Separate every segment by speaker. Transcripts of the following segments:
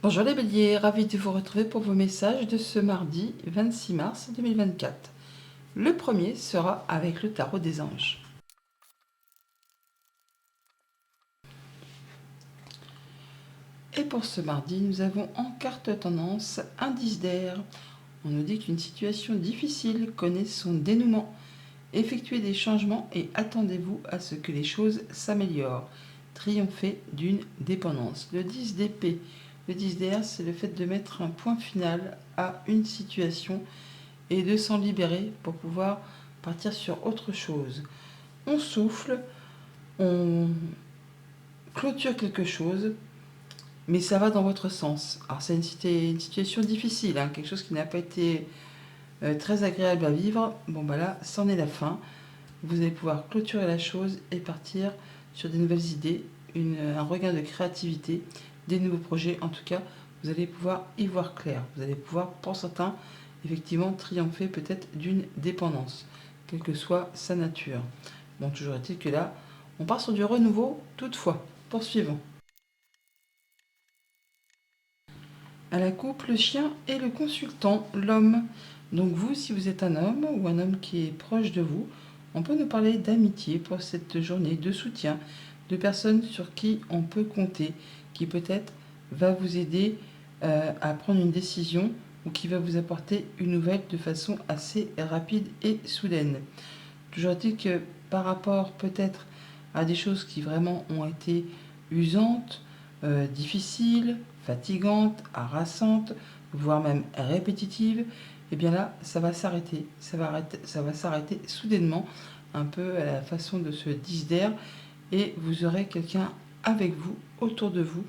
Speaker 1: Bonjour les béliers, ravi de vous retrouver pour vos messages de ce mardi 26 mars 2024. Le premier sera avec le tarot des anges. Et pour ce mardi, nous avons en carte tendance indice d'air. On nous dit qu'une situation difficile connaît son dénouement. Effectuez des changements et attendez-vous à ce que les choses s'améliorent. Triomphez d'une dépendance. Le 10 d'épée. Le 10 d'air, c'est le fait de mettre un point final à une situation et de s'en libérer pour pouvoir partir sur autre chose. On souffle, on clôture quelque chose, mais ça va dans votre sens. Alors c'est une situation difficile, hein, quelque chose qui n'a pas été très agréable à vivre. Bon bah là, c'en est la fin. Vous allez pouvoir clôturer la chose et partir sur des nouvelles idées, un regain de créativité, des nouveaux projets. En tout cas, vous allez pouvoir y voir clair. Vous allez pouvoir, pour certains, effectivement triompher peut-être d'une dépendance, quelle que soit sa nature. Bon, toujours est-il que là, on part sur du renouveau, toutefois. Poursuivons. À la coupe, le chien et le consultant, l'homme. Donc vous, si vous êtes un homme ou un homme qui est proche de vous, on peut nous parler d'amitié pour cette journée, de soutien, de personnes sur qui on peut compter, qui peut-être va vous aider à prendre une décision ou qui va vous apporter une nouvelle de façon assez rapide et soudaine. Toujours est-il que par rapport peut-être à des choses qui vraiment ont été usantes, difficiles, fatigantes, harassantes, voire même répétitives, et bien là, ça va s'arrêter. Ça va s'arrêter soudainement, un peu à la façon de ce 10 d'air, et vous aurez quelqu'un avec vous, autour de vous,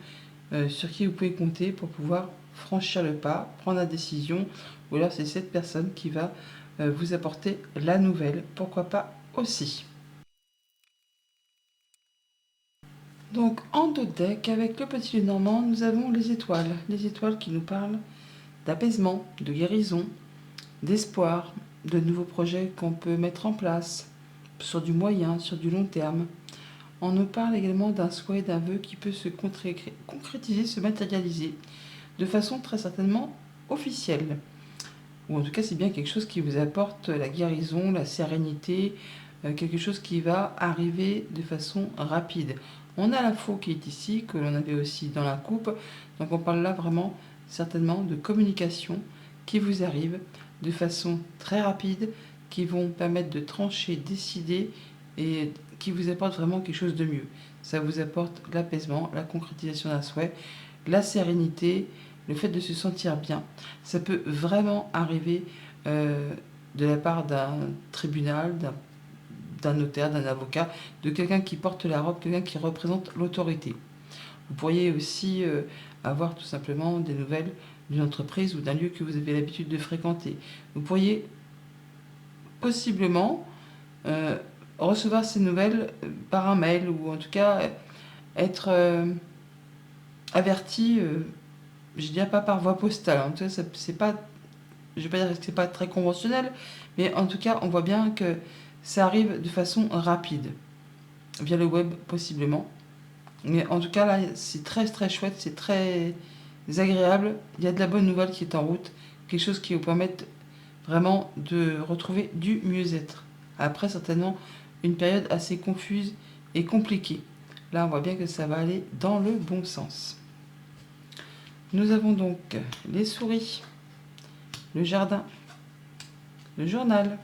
Speaker 1: sur qui vous pouvez compter pour pouvoir franchir le pas, prendre la décision, ou alors c'est cette personne qui va vous apporter la nouvelle, pourquoi pas aussi. Donc en dos de deck, avec le petit Normand, nous avons les étoiles qui nous parlent d'apaisement, de guérison, d'espoir, de nouveaux projets qu'on peut mettre en place, sur du moyen, sur du long terme. On nous parle également d'un souhait, d'un vœu qui peut se concrétiser, se matérialiser, de façon très certainement officielle. Ou en tout cas, c'est bien quelque chose qui vous apporte la guérison, la sérénité, quelque chose qui va arriver de façon rapide. On a la faux qui est ici, que l'on avait aussi dans la coupe. Donc on parle là vraiment certainement de communication qui vous arrive de façon très rapide, qui vont permettre de trancher, décider et qui vous apporte vraiment quelque chose de mieux. Ça vous apporte l'apaisement, la concrétisation d'un souhait, la sérénité, le fait de se sentir bien. Ça peut vraiment arriver de la part d'un tribunal, d'un notaire, d'un avocat, de quelqu'un qui porte la robe, quelqu'un qui représente l'autorité. Vous pourriez aussi avoir tout simplement des nouvelles d'une entreprise ou d'un lieu que vous avez l'habitude de fréquenter. Vous pourriez possiblement recevoir ces nouvelles par un mail ou en tout cas être averti, je dirais pas par voie postale. En tout cas, c'est pas, je vais pas dire que c'est pas très conventionnel, mais en tout cas, on voit bien que ça arrive de façon rapide, via le web possiblement. Mais en tout cas, là, c'est très très chouette, c'est très agréable. Il y a de la bonne nouvelle qui est en route, quelque chose qui vous permette vraiment de retrouver du mieux-être. Après, certainement, une période assez confuse et compliquée. Là, on voit bien que ça va aller dans le bon sens. Nous avons donc les souris, le jardin, le journal,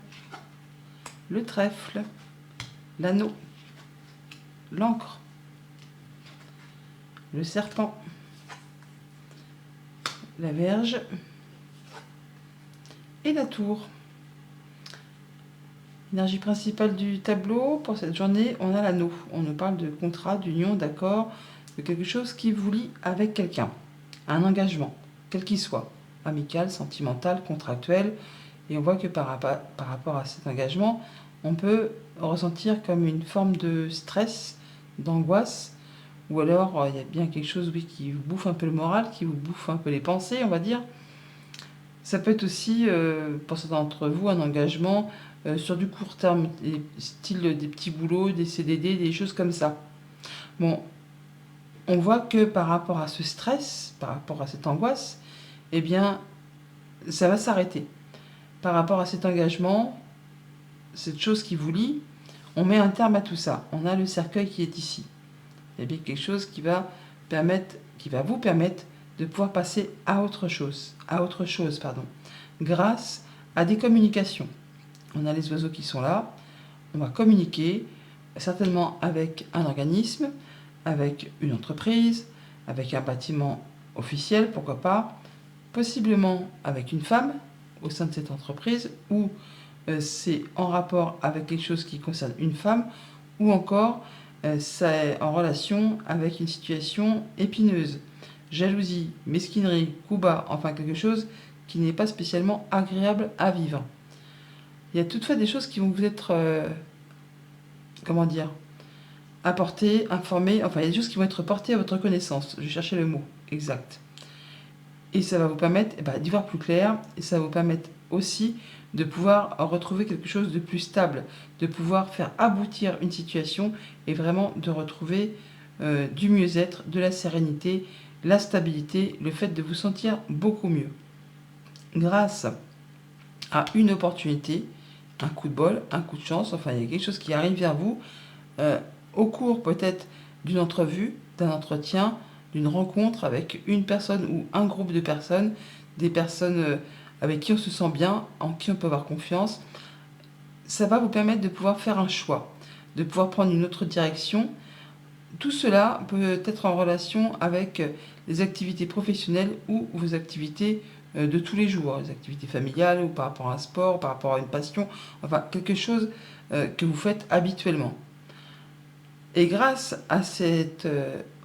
Speaker 1: le trèfle, l'anneau, l'encre, le serpent, la Vierge et la tour. Énergie principale du tableau, pour cette journée, on a l'anneau. On nous parle de contrat, d'union, d'accord, de quelque chose qui vous lie avec quelqu'un. Un engagement, quel qu'il soit, amical, sentimental, contractuel. Et on voit que par rapport à cet engagement, on peut ressentir comme une forme de stress, d'angoisse, ou alors il y a bien quelque chose qui vous bouffe un peu le moral, qui vous bouffe un peu les pensées, on va dire. Ça peut être aussi, pour certains d'entre vous, un engagement sur du court terme, style des petits boulots, des CDD, des choses comme ça. Bon, on voit que par rapport à ce stress, par rapport à cette angoisse, eh bien, ça va s'arrêter. Par rapport à cet engagement, cette chose qui vous lie, on met un terme à tout ça. On a le cercueil qui est ici. Eh bien, quelque chose qui va vous permettre de pouvoir passer à autre chose, grâce à des communications. On a les oiseaux qui sont là, on va communiquer, certainement avec un organisme, avec une entreprise, avec un bâtiment officiel, pourquoi pas, possiblement avec une femme au sein de cette entreprise, ou c'est en rapport avec quelque chose qui concerne une femme, ou encore c'est en relation avec une situation épineuse, jalousie, mesquinerie, coup bas, enfin quelque chose qui n'est pas spécialement agréable à vivre. Il y a toutefois des choses qui vont vous être, apportées, informées, enfin il y a des choses qui vont être portées à votre connaissance, je cherchais le mot exact. Et ça va vous permettre d'y voir plus clair, et ça va vous permettre aussi de pouvoir retrouver quelque chose de plus stable, de pouvoir faire aboutir une situation et vraiment de retrouver du mieux-être, de la sérénité, la stabilité, le fait de vous sentir beaucoup mieux. Grâce à une opportunité, un coup de bol, un coup de chance, enfin il y a quelque chose qui arrive vers vous au cours peut-être d'une entrevue, d'un entretien, d'une rencontre avec une personne ou un groupe de personnes, des personnes avec qui on se sent bien, en qui on peut avoir confiance. Ça va vous permettre de pouvoir faire un choix, de pouvoir prendre une autre direction. Tout cela peut être en relation avec les activités professionnelles ou vos activités de tous les jours, les activités familiales ou par rapport à un sport, par rapport à une passion, enfin quelque chose que vous faites habituellement. Et grâce à cette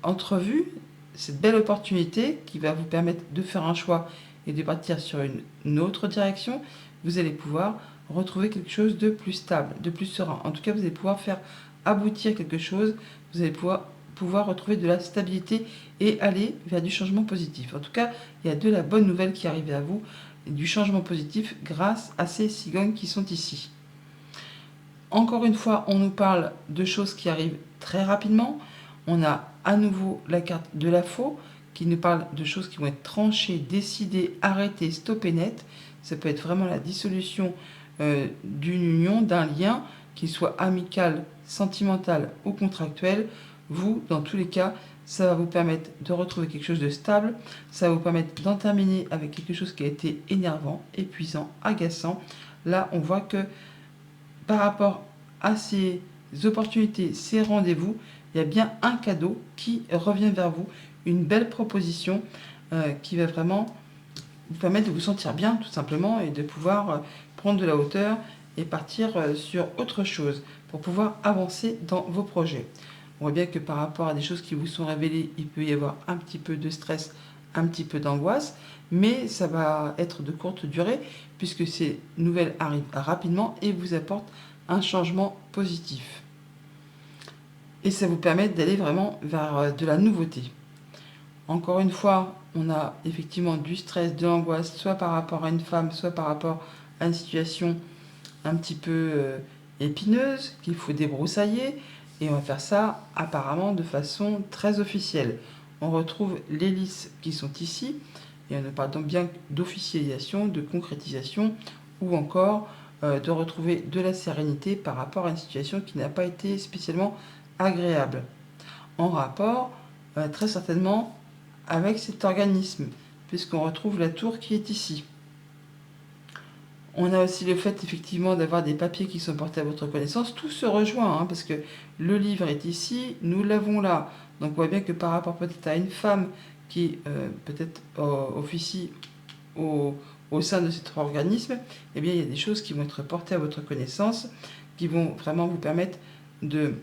Speaker 1: entrevue, cette belle opportunité qui va vous permettre de faire un choix et de partir sur une autre direction, vous allez pouvoir retrouver quelque chose de plus stable, de plus serein. En tout cas, vous allez pouvoir faire aboutir quelque chose, vous allez pouvoir retrouver de la stabilité et aller vers du changement positif. En tout cas, il y a de la bonne nouvelle qui arrive à vous, du changement positif grâce à ces cigognes qui sont ici. Encore une fois, on nous parle de choses qui arrivent très rapidement. On a à nouveau la carte de la faux qui nous parle de choses qui vont être tranchées, décidées, arrêtées, stoppées net. Ça peut être vraiment la dissolution d'une union, d'un lien, qu'il soit amical, sentimental ou contractuel. Vous, dans tous les cas, ça va vous permettre de retrouver quelque chose de stable. Ça va vous permettre d'en terminer avec quelque chose qui a été énervant, épuisant, agaçant. Là, on voit que par rapport à ces opportunités, ces rendez-vous, il y a bien un cadeau qui revient vers vous, une belle proposition qui va vraiment vous permettre de vous sentir bien tout simplement et de pouvoir prendre de la hauteur et partir sur autre chose pour pouvoir avancer dans vos projets. On voit bien que par rapport à des choses qui vous sont révélées, il peut y avoir un petit peu de stress, un petit peu d'angoisse, mais ça va être de courte durée puisque ces nouvelles arrivent rapidement et vous apportent un changement positif. Et ça vous permet d'aller vraiment vers de la nouveauté. Encore une fois, on a effectivement du stress, de l'angoisse, soit par rapport à une femme, soit par rapport à une situation un petit peu épineuse, qu'il faut débroussailler. Et on va faire ça apparemment de façon très officielle. On retrouve les listes qui sont ici, et on parle donc bien d'officialisation, de concrétisation, ou encore de retrouver de la sérénité par rapport à une situation qui n'a pas été spécialement agréable. En rapport, très certainement, avec cet organisme, puisqu'on retrouve la tour qui est ici. On a aussi le fait effectivement d'avoir des papiers qui sont portés à votre connaissance. Tout se rejoint, parce que le livre est ici, nous l'avons là. Donc on voit bien que par rapport peut-être à une femme qui peut-être officie au sein de cet organisme, eh bien, il y a des choses qui vont être portées à votre connaissance, qui vont vraiment vous permettre de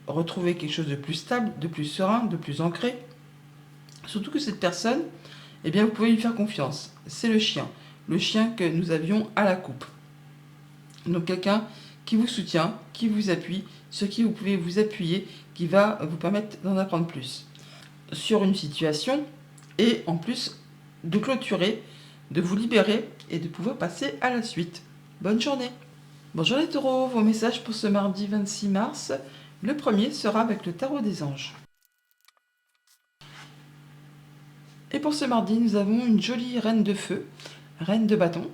Speaker 1: retrouver quelque chose de plus stable, de plus serein, de plus ancré. Surtout que cette personne, eh bien, vous pouvez lui faire confiance. C'est le chien que nous avions à la coupe. Donc quelqu'un qui vous soutient, qui vous appuie, sur qui vous pouvez vous appuyer, qui va vous permettre d'en apprendre plus sur une situation et en plus de clôturer, de vous libérer et de pouvoir passer à la suite. Bonne journée. Bonjour les taureaux, vos messages pour ce mardi 26 mars. Le premier sera avec le tarot des anges. Et pour ce mardi, nous avons une jolie reine de feu, reine de bâton.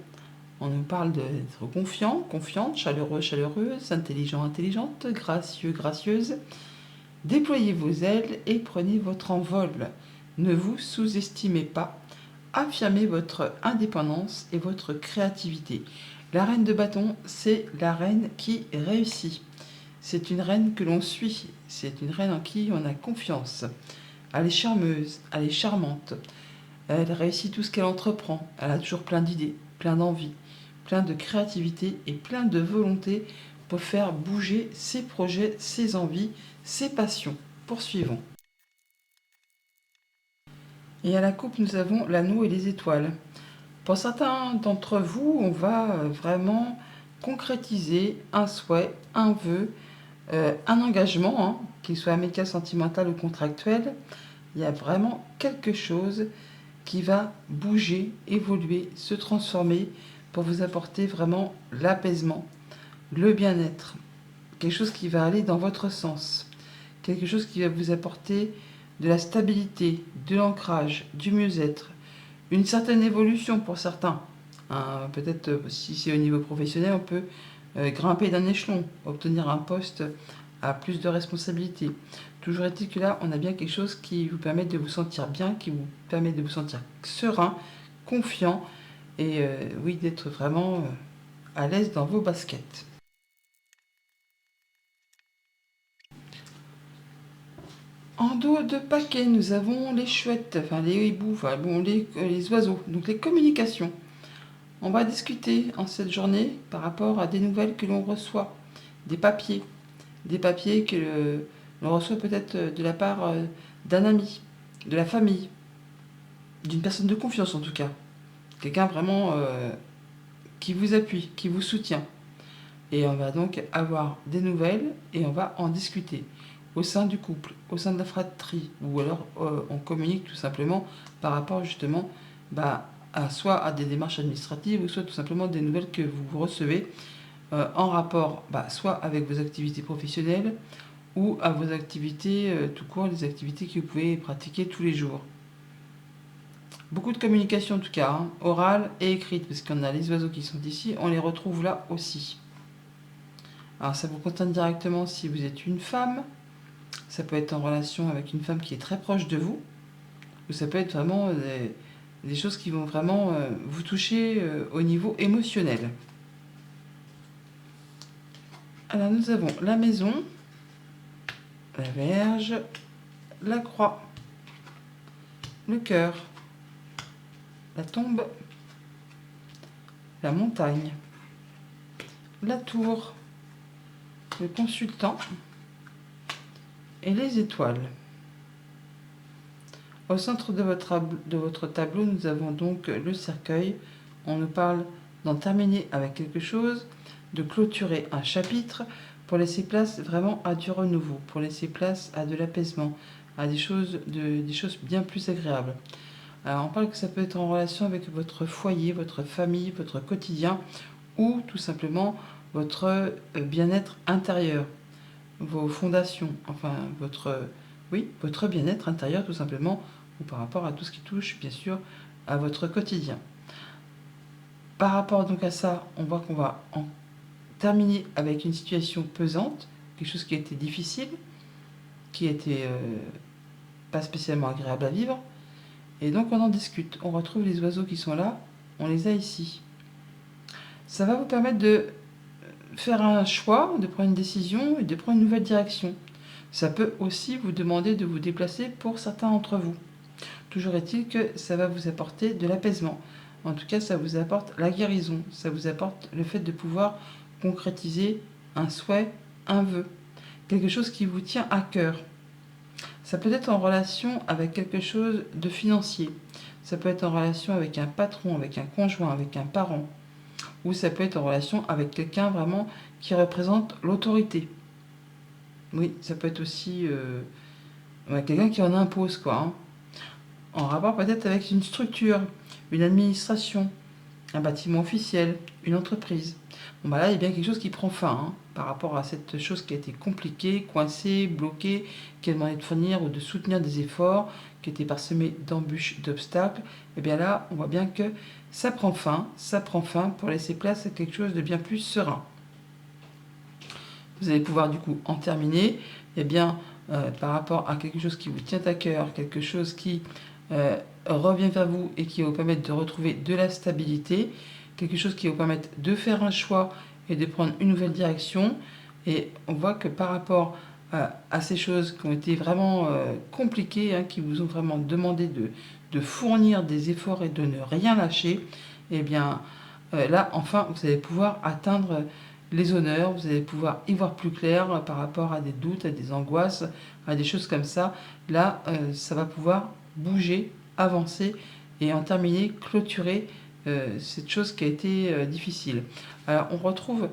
Speaker 1: On nous parle d'être confiant, confiante, chaleureux, chaleureuse, intelligent, intelligente, gracieux, gracieuse. Déployez vos ailes et prenez votre envol. Ne vous sous-estimez pas. Affirmez votre indépendance et votre créativité. La reine de bâton, c'est la reine qui réussit. C'est une reine que l'on suit. C'est une reine en qui on a confiance. Elle est charmeuse, elle est charmante. Elle réussit tout ce qu'elle entreprend. Elle a toujours plein d'idées, plein d'envies, plein de créativité et plein de volonté pour faire bouger ses projets, ses envies, ses passions. Poursuivons. Et à la coupe, nous avons l'anneau et les étoiles. Pour certains d'entre vous, on va vraiment concrétiser un souhait, un vœu, un engagement, qu'il soit amical, sentimental ou contractuel. Il y a vraiment quelque chose qui va bouger, évoluer, se transformer pour vous apporter vraiment l'apaisement, le bien-être. Quelque chose qui va aller dans votre sens. Quelque chose qui va vous apporter de la stabilité, de l'ancrage, du mieux-être, une certaine évolution pour certains. Peut-être si c'est au niveau professionnel, on peut grimper d'un échelon, obtenir un poste à plus de responsabilités. Toujours est-il que là, on a bien quelque chose qui vous permet de vous sentir bien, qui vous permet de vous sentir serein, confiant et oui, d'être vraiment à l'aise dans vos baskets. En dos de paquet, nous avons les chouettes, enfin les hiboux, les oiseaux, donc les communications. On va discuter en cette journée par rapport à des nouvelles que l'on reçoit, des papiers que l'on reçoit peut-être de la part d'un ami, de la famille, d'une personne de confiance en tout cas. Quelqu'un vraiment qui vous appuie, qui vous soutient. Et on va donc avoir des nouvelles et on va en discuter au sein du couple, au sein de la fratrie, ou alors on communique tout simplement par rapport justement soit à des démarches administratives ou soit tout simplement des nouvelles que vous recevez en rapport soit avec vos activités professionnelles ou à vos activités tout court, les activités que vous pouvez pratiquer tous les jours. Beaucoup de communication en tout cas, orale et écrite, parce qu'on a les oiseaux qui sont ici, on les retrouve là aussi. Alors ça vous concerne directement si vous êtes une femme, ça peut être en relation avec une femme qui est très proche de vous, ou ça peut être vraiment des choses qui vont vraiment vous toucher au niveau émotionnel. Alors nous avons la maison, la Vierge, la croix, le cœur, la tombe, la montagne, la tour, le consultant et les étoiles. Au centre de votre tableau, nous avons donc le cercueil. On nous parle d'en terminer avec quelque chose, de clôturer un chapitre pour laisser place vraiment à du renouveau, pour laisser place à de l'apaisement, à des choses bien plus agréables. Alors, on parle que ça peut être en relation avec votre foyer, votre famille, votre quotidien ou tout simplement votre bien-être intérieur, vos fondations, enfin votre bien-être intérieur tout simplement, ou par rapport à tout ce qui touche bien sûr à votre quotidien. Par rapport donc à ça, on voit qu'on va en terminer avec une situation pesante, quelque chose qui a été difficile, qui était pas spécialement agréable à vivre, et donc on en discute. On retrouve les oiseaux qui sont là, on les a ici. Ça va vous permettre de faire un choix, de prendre une décision et de prendre une nouvelle direction. Ça peut aussi vous demander de vous déplacer pour certains d'entre vous. Toujours est-il que ça va vous apporter de l'apaisement. En tout cas, ça vous apporte la guérison. Ça vous apporte le fait de pouvoir concrétiser un souhait, un vœu. Quelque chose qui vous tient à cœur. Ça peut être en relation avec quelque chose de financier. Ça peut être en relation avec un patron, avec un conjoint, avec un parent. Ou ça peut être en relation avec quelqu'un vraiment qui représente l'autorité. Oui, ça peut être aussi quelqu'un qui en impose, quoi. En rapport peut-être avec une structure, une administration, un bâtiment officiel, une entreprise. Là, il y a bien quelque chose qui prend fin. par rapport à cette chose qui a été compliquée, coincée, bloquée, qui a demandé de fournir ou de soutenir des efforts, qui était parsemée d'embûches, d'obstacles. Et bien là, on voit bien que ça prend fin pour laisser place à quelque chose de bien plus serein. Vous allez pouvoir du coup en terminer, et bien par rapport à quelque chose qui vous tient à cœur, quelque chose qui revient vers vous et qui va vous permettre de retrouver de la stabilité, quelque chose qui va vous permettre de faire un choix et de prendre une nouvelle direction. Et on voit que par rapport à ces choses qui ont été vraiment compliquées, qui vous ont vraiment demandé de fournir des efforts et de ne rien lâcher, et bien là, enfin, vous allez pouvoir atteindre les honneurs, vous allez pouvoir y voir plus clair par rapport à des doutes, à des angoisses, à des choses comme ça. Là, ça va pouvoir bouger, avancer et en terminer, clôturer cette chose qui a été difficile. Alors, on retrouve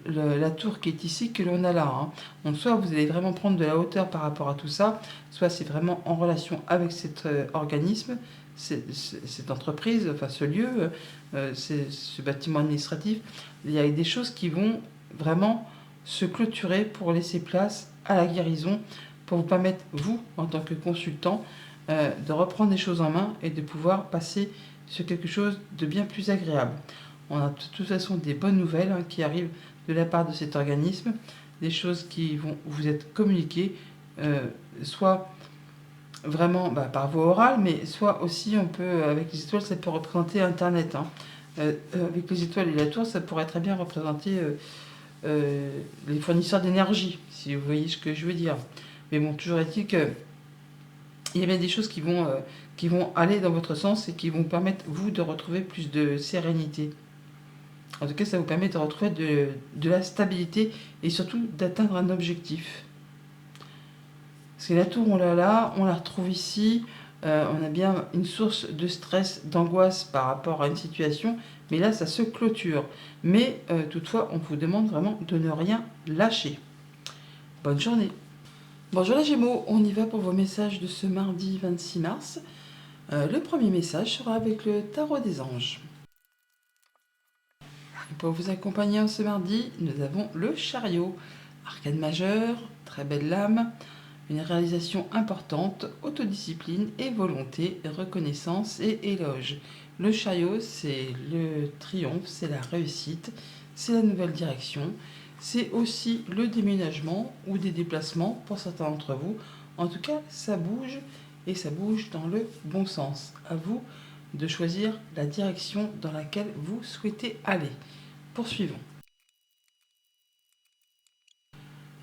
Speaker 1: la tour qui est ici, que l'on a là. Donc, soit vous allez vraiment prendre de la hauteur par rapport à tout ça, soit c'est vraiment en relation avec cet organisme, cette entreprise, enfin ce lieu, ce bâtiment administratif. Il y a des choses qui vont vraiment se clôturer pour laisser place à la guérison, pour vous permettre, vous, en tant que consultant, de reprendre les choses en main et de pouvoir passer sur quelque chose de bien plus agréable. On a de toute façon des bonnes nouvelles qui arrivent de la part de cet organisme, des choses qui vont vous être communiquées, soit vraiment par voie orale, mais soit aussi on peut, avec les étoiles, ça peut représenter Internet. Avec les étoiles et la tour, ça pourrait très bien représenter les fournisseurs d'énergie, si vous voyez ce que je veux dire. Mais bon, toujours est-il que il y a bien des choses qui vont aller dans votre sens et qui vont permettre, vous, de retrouver plus de sérénité. En tout cas, ça vous permet de retrouver de la stabilité et surtout d'atteindre un objectif. Parce que la tour, on l'a là, on la retrouve ici. On a bien une source de stress, d'angoisse par rapport à une situation. Mais là, ça se clôture. Mais toutefois, on vous demande vraiment de ne rien lâcher. Bonne journée. Bonjour les Gémeaux, on y va pour vos messages de ce mardi 26 mars. Le premier message sera avec le tarot des anges. Et pour vous accompagner en ce mardi, nous avons le chariot. Arcane majeur, très belle lame, une réalisation importante, autodiscipline et volonté, reconnaissance et éloge. Le chariot, c'est le triomphe, c'est la réussite, c'est la nouvelle direction, c'est aussi le déménagement ou des déplacements pour certains d'entre vous. En tout cas, ça bouge et ça bouge dans le bon sens. À vous de choisir la direction dans laquelle vous souhaitez aller. Poursuivons.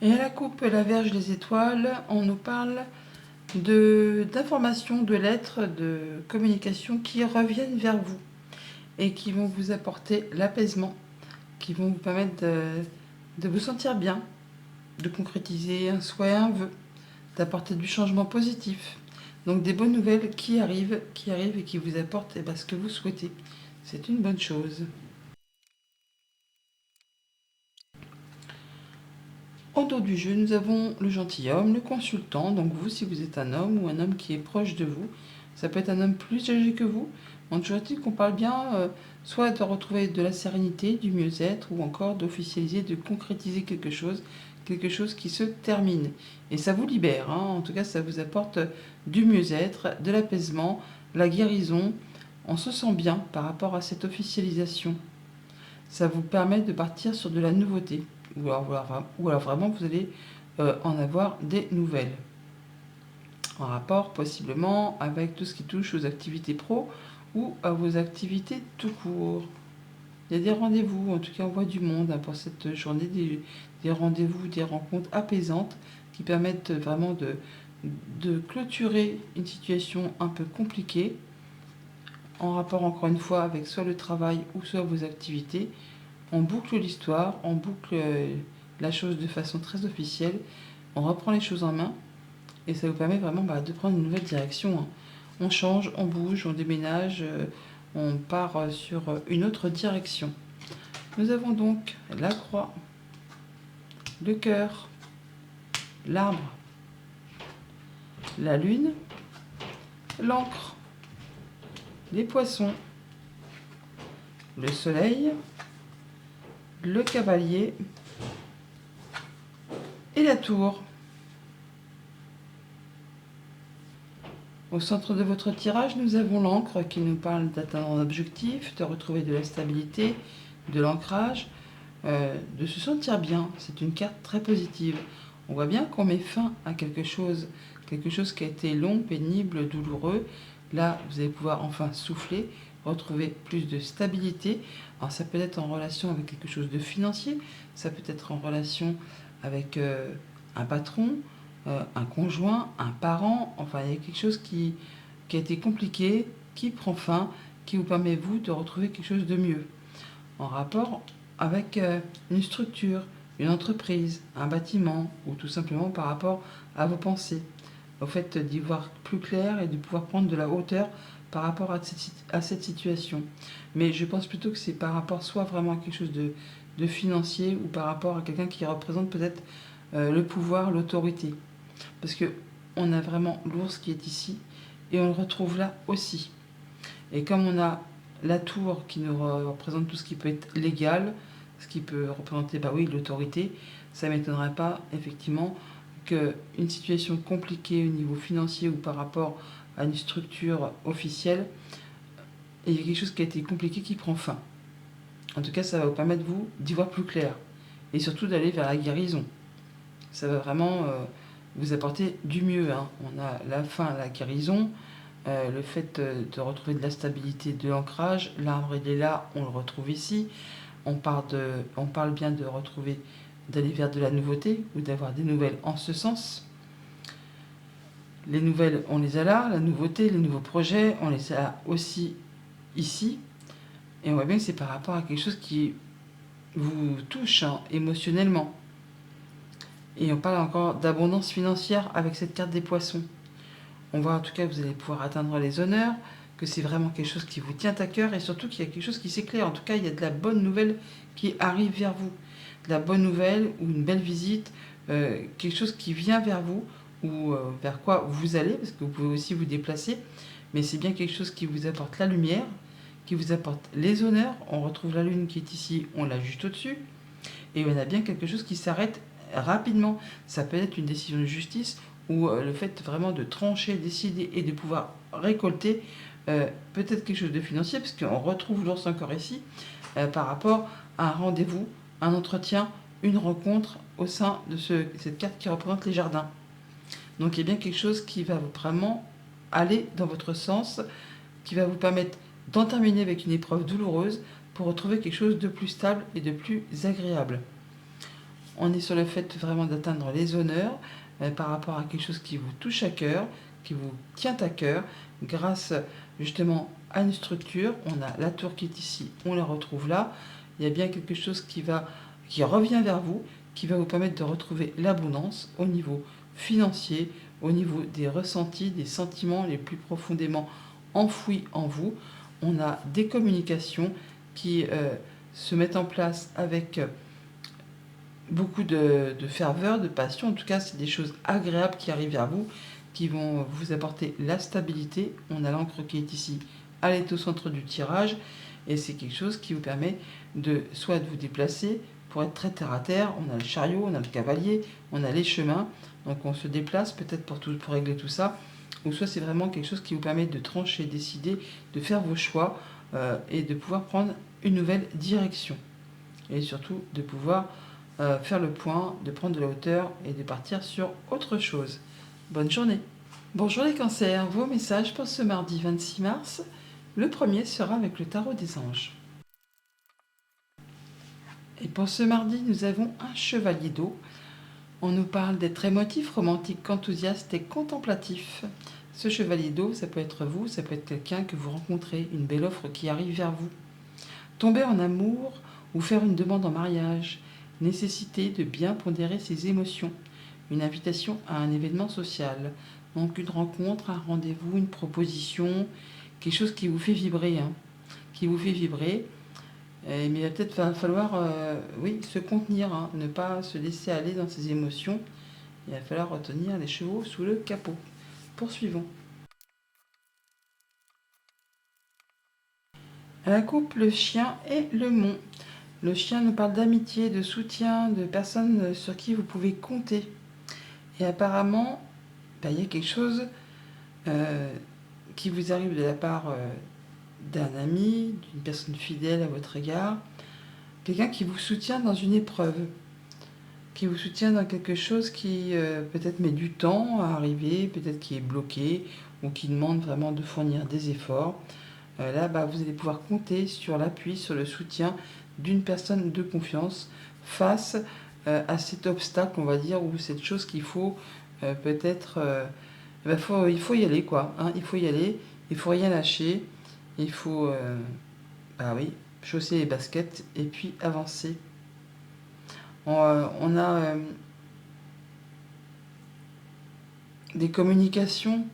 Speaker 1: Et à la coupe, la Vierge, les étoiles, on nous parle d'informations, de lettres, de communications qui reviennent vers vous et qui vont vous apporter l'apaisement, qui vont vous permettre de vous sentir bien, de concrétiser un souhait, un vœu, d'apporter du changement positif. Donc des bonnes nouvelles qui arrivent et qui vous apportent ce que vous souhaitez. C'est une bonne chose. Au dos du jeu, nous avons le gentilhomme, le consultant. Donc vous, si vous êtes un homme ou un homme qui est proche de vous, ça peut être un homme plus âgé que vous. Donc toujours est-il qu'on parle bien soit de retrouver de la sérénité, du mieux-être, ou encore d'officialiser, de concrétiser quelque chose qui se termine. Et ça vous libère, en tout cas ça vous apporte du mieux-être, de l'apaisement, la guérison. On se sent bien par rapport à cette officialisation. Ça vous permet de partir sur de la nouveauté. Ou alors vraiment vous allez en avoir des nouvelles. En rapport possiblement avec tout ce qui touche aux activités pro ou à vos activités tout court. Il y a des rendez-vous, en tout cas on voit du monde pour cette journée, des rendez-vous, des rencontres apaisantes qui permettent vraiment de clôturer une situation un peu compliquée en rapport encore une fois avec soit le travail ou soit vos activités. On boucle l'histoire, on boucle la chose de façon très officielle, on reprend les choses en main et ça vous permet vraiment de prendre une nouvelle direction. On change, on bouge, on déménage, on part sur une autre direction. Nous avons donc la croix, le cœur, l'arbre, la lune, l'encre, les poissons, le soleil, le cavalier, la tour. Au centre de votre tirage, nous avons l'encre qui nous parle d'atteindre un objectif, de retrouver de la stabilité, de l'ancrage, de se sentir bien. C'est une carte très positive. On voit bien qu'on met fin à quelque chose qui a été long, pénible, douloureux. Là, vous allez pouvoir enfin souffler, retrouver plus de stabilité. Alors ça peut être en relation avec quelque chose de financier, ça peut être en relation avec un patron, un conjoint, un parent. Enfin, il y a quelque chose qui a été compliqué, qui prend fin, qui vous permet, vous, de retrouver quelque chose de mieux. En rapport avec une structure, une entreprise, un bâtiment, ou tout simplement par rapport à vos pensées. Au fait d'y voir plus clair et de pouvoir prendre de la hauteur par rapport à cette situation. Mais je pense plutôt que c'est par rapport soit vraiment à quelque chose de financier ou par rapport à quelqu'un qui représente peut-être le pouvoir, l'autorité. Parce que on a vraiment l'ours qui est ici et on le retrouve là aussi. Et comme on a la tour qui nous représente tout ce qui peut être légal, ce qui peut représenter bah oui, l'autorité, ça ne m'étonnerait pas effectivement qu'une situation compliquée au niveau financier ou par rapport à une structure officielle, il y a quelque chose qui a été compliqué qui prend fin. En tout cas, ça va vous permettre, vous, d'y voir plus clair. Et surtout d'aller vers la guérison. Ça va vraiment vous apporter du mieux. Hein. On a la fin, la guérison, le fait de retrouver de la stabilité, de l'ancrage. L'arbre, il est là, on le retrouve ici. On parle bien de retrouver, d'aller vers de la nouveauté ou d'avoir des nouvelles en ce sens. Les nouvelles, on les a là, la nouveauté, les nouveaux projets, on les a aussi ici. Et on voit bien que c'est par rapport à quelque chose qui vous touche hein, émotionnellement. Et on parle encore d'abondance financière avec cette carte des poissons. On voit en tout cas que vous allez pouvoir atteindre les honneurs, que c'est vraiment quelque chose qui vous tient à cœur et surtout qu'il y a quelque chose qui s'éclaire. En tout cas, il y a de la bonne nouvelle qui arrive vers vous. De la bonne nouvelle ou une belle visite, quelque chose qui vient vers vous ou vers quoi vous allez, parce que vous pouvez aussi vous déplacer. Mais c'est bien quelque chose qui vous apporte la lumière, qui vous apporte les honneurs. On retrouve la lune qui est ici, on l'a juste au-dessus. Et on a bien quelque chose qui s'arrête rapidement. Ça peut être une décision de justice ou le fait vraiment de trancher, décider et de pouvoir récolter peut-être quelque chose de financier, parce qu'on retrouve l'ours encore ici, par rapport à un rendez-vous, un entretien, une rencontre au sein de cette carte qui représente les jardins. Donc il y a bien quelque chose qui va vraiment aller dans votre sens, qui va vous permettre d'en terminer avec une épreuve douloureuse pour retrouver quelque chose de plus stable et de plus agréable. On est sur le fait vraiment d'atteindre les honneurs par rapport à quelque chose qui vous touche à cœur, qui vous tient à cœur, grâce justement à une structure. On a la tour qui est ici, on la retrouve là. Il y a bien quelque chose qui revient vers vous, qui va vous permettre de retrouver l'abondance au niveau financier, au niveau des ressentis, des sentiments les plus profondément enfouis en vous. On a des communications qui se mettent en place avec beaucoup de ferveur, de passion. En tout cas, c'est des choses agréables qui arrivent vers vous, qui vont vous apporter la stabilité. On a l'encre qui est ici, elle est au centre du tirage, et c'est quelque chose qui vous permet de soit de vous déplacer pour être très terre à terre. On a le chariot, on a le cavalier, on a les chemins, donc on se déplace peut-être pour régler tout ça, ou soit c'est vraiment quelque chose qui vous permet de trancher, décider, de faire vos choix et de pouvoir prendre une nouvelle direction, et surtout de pouvoir faire le point, de prendre de la hauteur et de partir sur autre chose. Bonne journée. Bonjour les cancers, vos messages pour ce mardi 26 mars. Le premier sera avec le tarot des anges. Et pour ce mardi, nous avons un chevalier d'eau. On nous parle d'être émotif, romantique, enthousiaste et contemplatif. Ce chevalier d'eau, ça peut être vous, ça peut être quelqu'un que vous rencontrez, une belle offre qui arrive vers vous. Tomber en amour ou faire une demande en mariage. Nécessité de bien pondérer ses émotions. Une invitation à un événement social. Donc une rencontre, un rendez-vous, une proposition, quelque chose qui vous fait vibrer. Hein, qui vous fait vibrer. Mais il va peut-être falloir oui, se contenir, hein, ne pas se laisser aller dans ses émotions. Il va falloir retenir les chevaux sous le capot. Poursuivons. La coupe, le chien et le mont. Le chien nous parle d'amitié, de soutien, de personnes sur qui vous pouvez compter. Et apparemment, il y a quelque chose euh, qui vous arrive de la part d'un ami, d'une personne fidèle à votre égard, quelqu'un qui vous soutient dans une épreuve, qui vous soutient dans quelque chose qui peut-être met du temps à arriver, peut-être qui est bloqué ou qui demande vraiment de fournir des efforts. Là, vous allez pouvoir compter sur l'appui, sur le soutien d'une personne de confiance face à cet obstacle, on va dire, ou cette chose qu'il faut peut-être... il faut y aller, quoi. Hein, il faut y aller, il faut rien lâcher, il faut, oui, chausser les baskets et puis avancer. On a des communications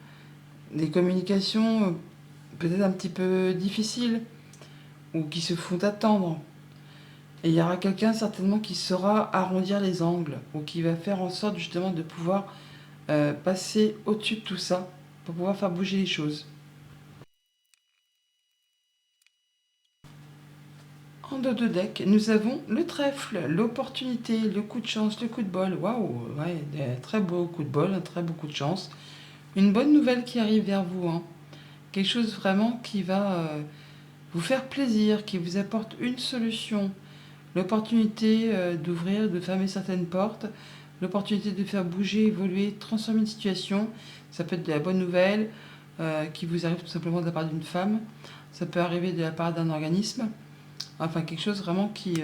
Speaker 1: peut-être un petit peu difficiles ou qui se font attendre. Et il y aura quelqu'un certainement qui saura arrondir les angles ou qui va faire en sorte justement de pouvoir passer au-dessus de tout ça pour pouvoir faire bouger les choses. En dos de deck, nous avons le trèfle, l'opportunité, le coup de chance, le coup de bol. Waouh, ouais, des très beau coup de bol, un très beau coup de chance. Une bonne nouvelle qui arrive vers vous, hein. Quelque chose vraiment qui va vous faire plaisir, qui vous apporte une solution. L'opportunité d'ouvrir, de fermer certaines portes, l'opportunité de faire bouger, évoluer, transformer une situation. Ça peut être de la bonne nouvelle qui vous arrive tout simplement de la part d'une femme. Ça peut arriver de la part d'un organisme. Enfin, quelque chose vraiment qui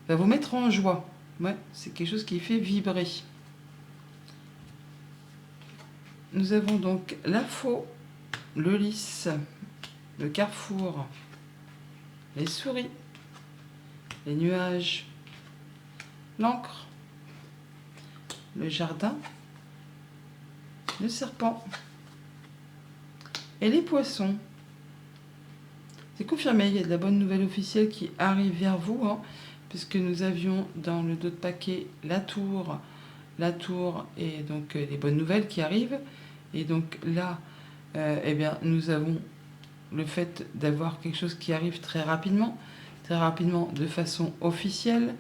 Speaker 1: va vous mettre en joie. Ouais, c'est quelque chose qui fait vibrer. Nous avons donc la faux, le lys, le carrefour, les souris, les nuages, l'encre, le jardin, le serpent et les poissons. C'est confirmé, il y a de la bonne nouvelle officielle qui arrive vers vous, hein, puisque nous avions dans le dos de paquet la tour et donc les bonnes nouvelles qui arrivent. Et donc là, nous avons le fait d'avoir quelque chose qui arrive très rapidement de façon officielle,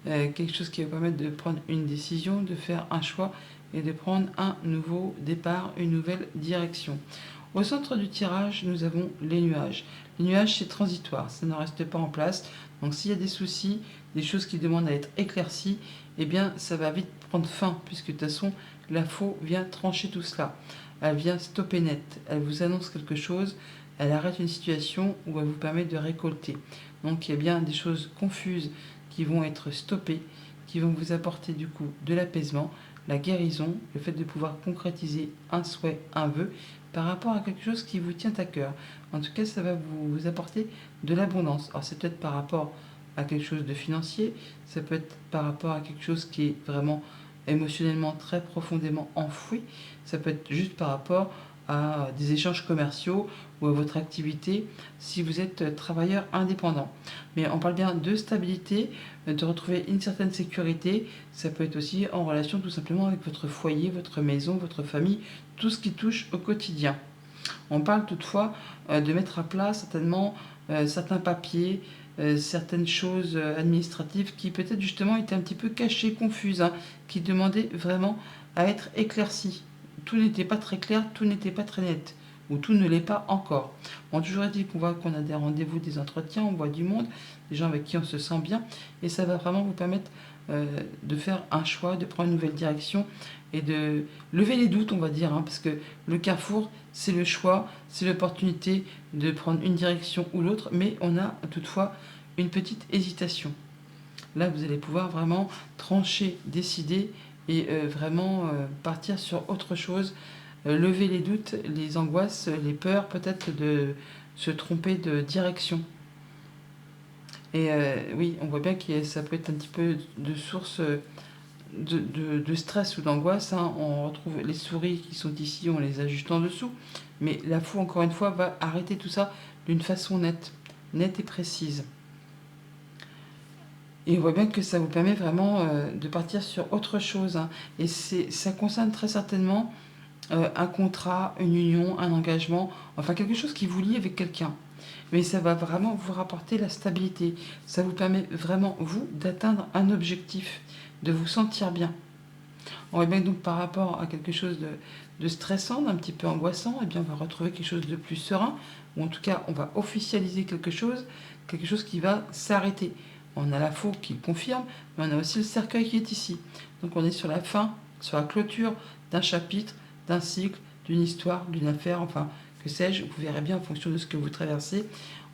Speaker 1: quelque chose qui va permettre de prendre une décision, de faire un choix et de prendre un nouveau départ, une nouvelle direction. Au centre du tirage, nous avons les nuages. Les nuages, c'est transitoire, ça ne reste pas en place. Donc s'il y a des soucis, des choses qui demandent à être éclaircies, ça va vite prendre fin, puisque de toute façon, la faux vient trancher tout cela. Elle vient stopper net. Elle vous annonce quelque chose, elle arrête une situation ou elle vous permet de récolter. Donc il y a bien des choses confuses qui vont être stoppées, qui vont vous apporter du coup de l'apaisement, la guérison, le fait de pouvoir concrétiser un souhait, un vœu, par rapport à quelque chose qui vous tient à cœur. En tout cas, ça va vous apporter de l'abondance. Alors c'est peut-être par rapport à quelque chose de financier, ça peut être par rapport à quelque chose qui est vraiment émotionnellement très profondément enfoui, ça peut être juste par rapport à des échanges commerciaux ou à votre activité si vous êtes travailleur indépendant. Mais on parle bien de stabilité, de retrouver une certaine sécurité. Ça peut être aussi en relation tout simplement avec votre foyer, votre maison, votre famille, tout ce qui touche au quotidien. On parle toutefois de mettre à plat certainement certains papiers, certaines choses administratives qui peut-être justement étaient un petit peu cachées, confuses, hein, qui demandaient vraiment à être éclaircies. Tout n'était pas très clair, tout n'était pas très net, ou tout ne l'est pas encore. Bon, toujours est-il qu'on voit qu'on a des rendez-vous, des entretiens, on voit du monde, des gens avec qui on se sent bien, et ça va vraiment vous permettre de faire un choix, de prendre une nouvelle direction et de lever les doutes, on va dire, hein, parce que le carrefour, c'est le choix, c'est l'opportunité de prendre une direction ou l'autre, mais on a toutefois une petite hésitation. Là, vous allez pouvoir vraiment trancher, décider et vraiment partir sur autre chose, lever les doutes, les angoisses, les peurs peut-être de se tromper de direction. Et oui, on voit bien que ça peut être un petit peu de source de stress ou d'angoisse, hein. On retrouve les souris qui sont ici, on les ajuste en dessous. Mais la fou, encore une fois, va arrêter tout ça d'une façon nette et précise. Et on voit bien que ça vous permet vraiment de partir sur autre chose, hein. Et ça concerne très certainement un contrat, une union, un engagement, enfin quelque chose qui vous lie avec quelqu'un. Mais ça va vraiment vous rapporter la stabilité. Ça vous permet vraiment, vous, d'atteindre un objectif, de vous sentir bien. On voit bien que donc par rapport à quelque chose de stressant, d'un petit peu angoissant, eh bien on va retrouver quelque chose de plus serein, ou en tout cas on va officialiser quelque chose qui va s'arrêter. On a la faux qui le confirme, mais on a aussi le cercueil qui est ici. Donc on est sur la fin, sur la clôture d'un chapitre, d'un cycle, d'une histoire, d'une affaire, enfin que sais-je, vous verrez bien en fonction de ce que vous traversez.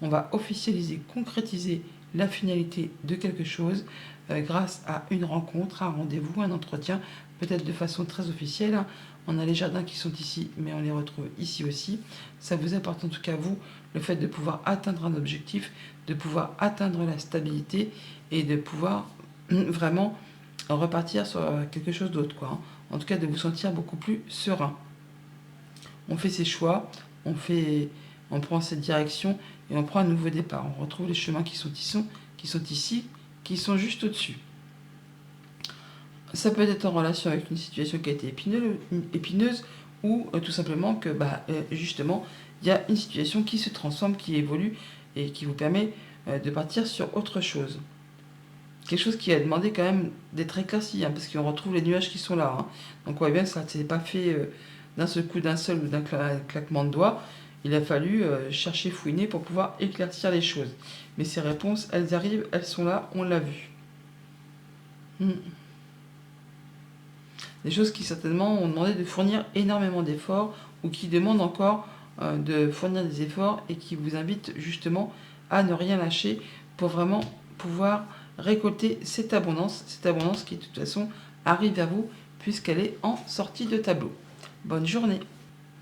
Speaker 1: On va officialiser, concrétiser la finalité de quelque chose grâce à une rencontre, un rendez-vous, un entretien, peut-être de façon très officielle, hein. On a les jardins qui sont ici, mais on les retrouve ici aussi. Ça vous apporte en tout cas, vous, le fait de pouvoir atteindre un objectif, de pouvoir atteindre la stabilité et de pouvoir vraiment repartir sur quelque chose d'autre, quoi, hein. En tout cas, de vous sentir beaucoup plus serein. On fait ses choix, on prend cette direction et on prend un nouveau départ. On retrouve les chemins qui sont ici, qui sont juste au-dessus. Ça peut être en relation avec une situation qui a été épineuse ou tout simplement que justement il y a une situation qui se transforme, qui évolue et qui vous permet de partir sur autre chose. Quelque chose qui a demandé quand même d'être éclairci, hein, parce qu'on retrouve les nuages qui sont là, hein. Donc on voit bien que ça ne s'est pas fait d'un seul coup, d'un seul ou d'un claquement de doigts. Il a fallu chercher, fouiner pour pouvoir éclaircir les choses. Mais ces réponses, elles arrivent, elles sont là, on l'a vu. Des choses qui certainement ont demandé de fournir énormément d'efforts ou qui demandent encore de fournir des efforts et qui vous invitent justement à ne rien lâcher pour vraiment pouvoir récolter cette abondance qui de toute façon arrive à vous puisqu'elle est en sortie de tableau. Bonne journée.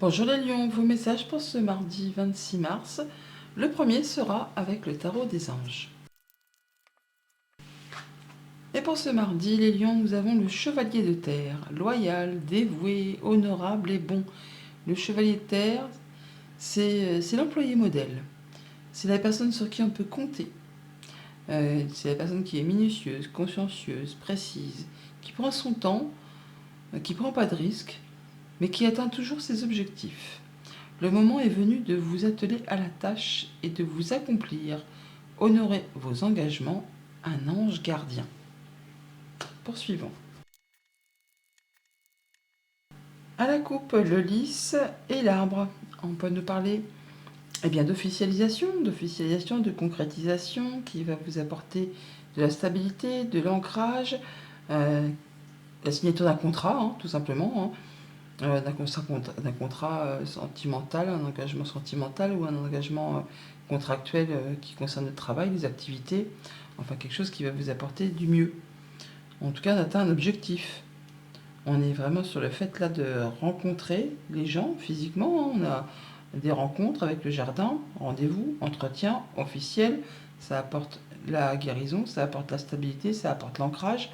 Speaker 1: Bonjour les lions, vos messages pour ce mardi 26 mars. Le premier sera avec le tarot des anges. Et pour ce mardi, les lions, nous avons le chevalier de terre, loyal, dévoué, honorable et bon. Le chevalier de terre, c'est l'employé modèle. C'est la personne sur qui on peut compter. C'est la personne qui est minutieuse, consciencieuse, précise, qui prend son temps, qui ne prend pas de risques, mais qui atteint toujours ses objectifs. Le moment est venu de vous atteler à la tâche et de vous accomplir. Honorez vos engagements, un ange gardien. Poursuivons. À la coupe, le lys et l'arbre. On peut nous parler d'officialisation, de concrétisation qui va vous apporter de la stabilité, de l'ancrage, la signature d'un contrat, hein, tout simplement, hein, d'un contrat sentimental, un engagement sentimental ou un engagement contractuel qui concerne le travail, les activités, enfin quelque chose qui va vous apporter du mieux. En tout cas, on atteint un objectif. On est vraiment sur le fait là de rencontrer les gens physiquement, hein. On a des rencontres avec le jardin, rendez-vous, entretien officiel. Ça apporte la guérison, ça apporte la stabilité, ça apporte l'ancrage.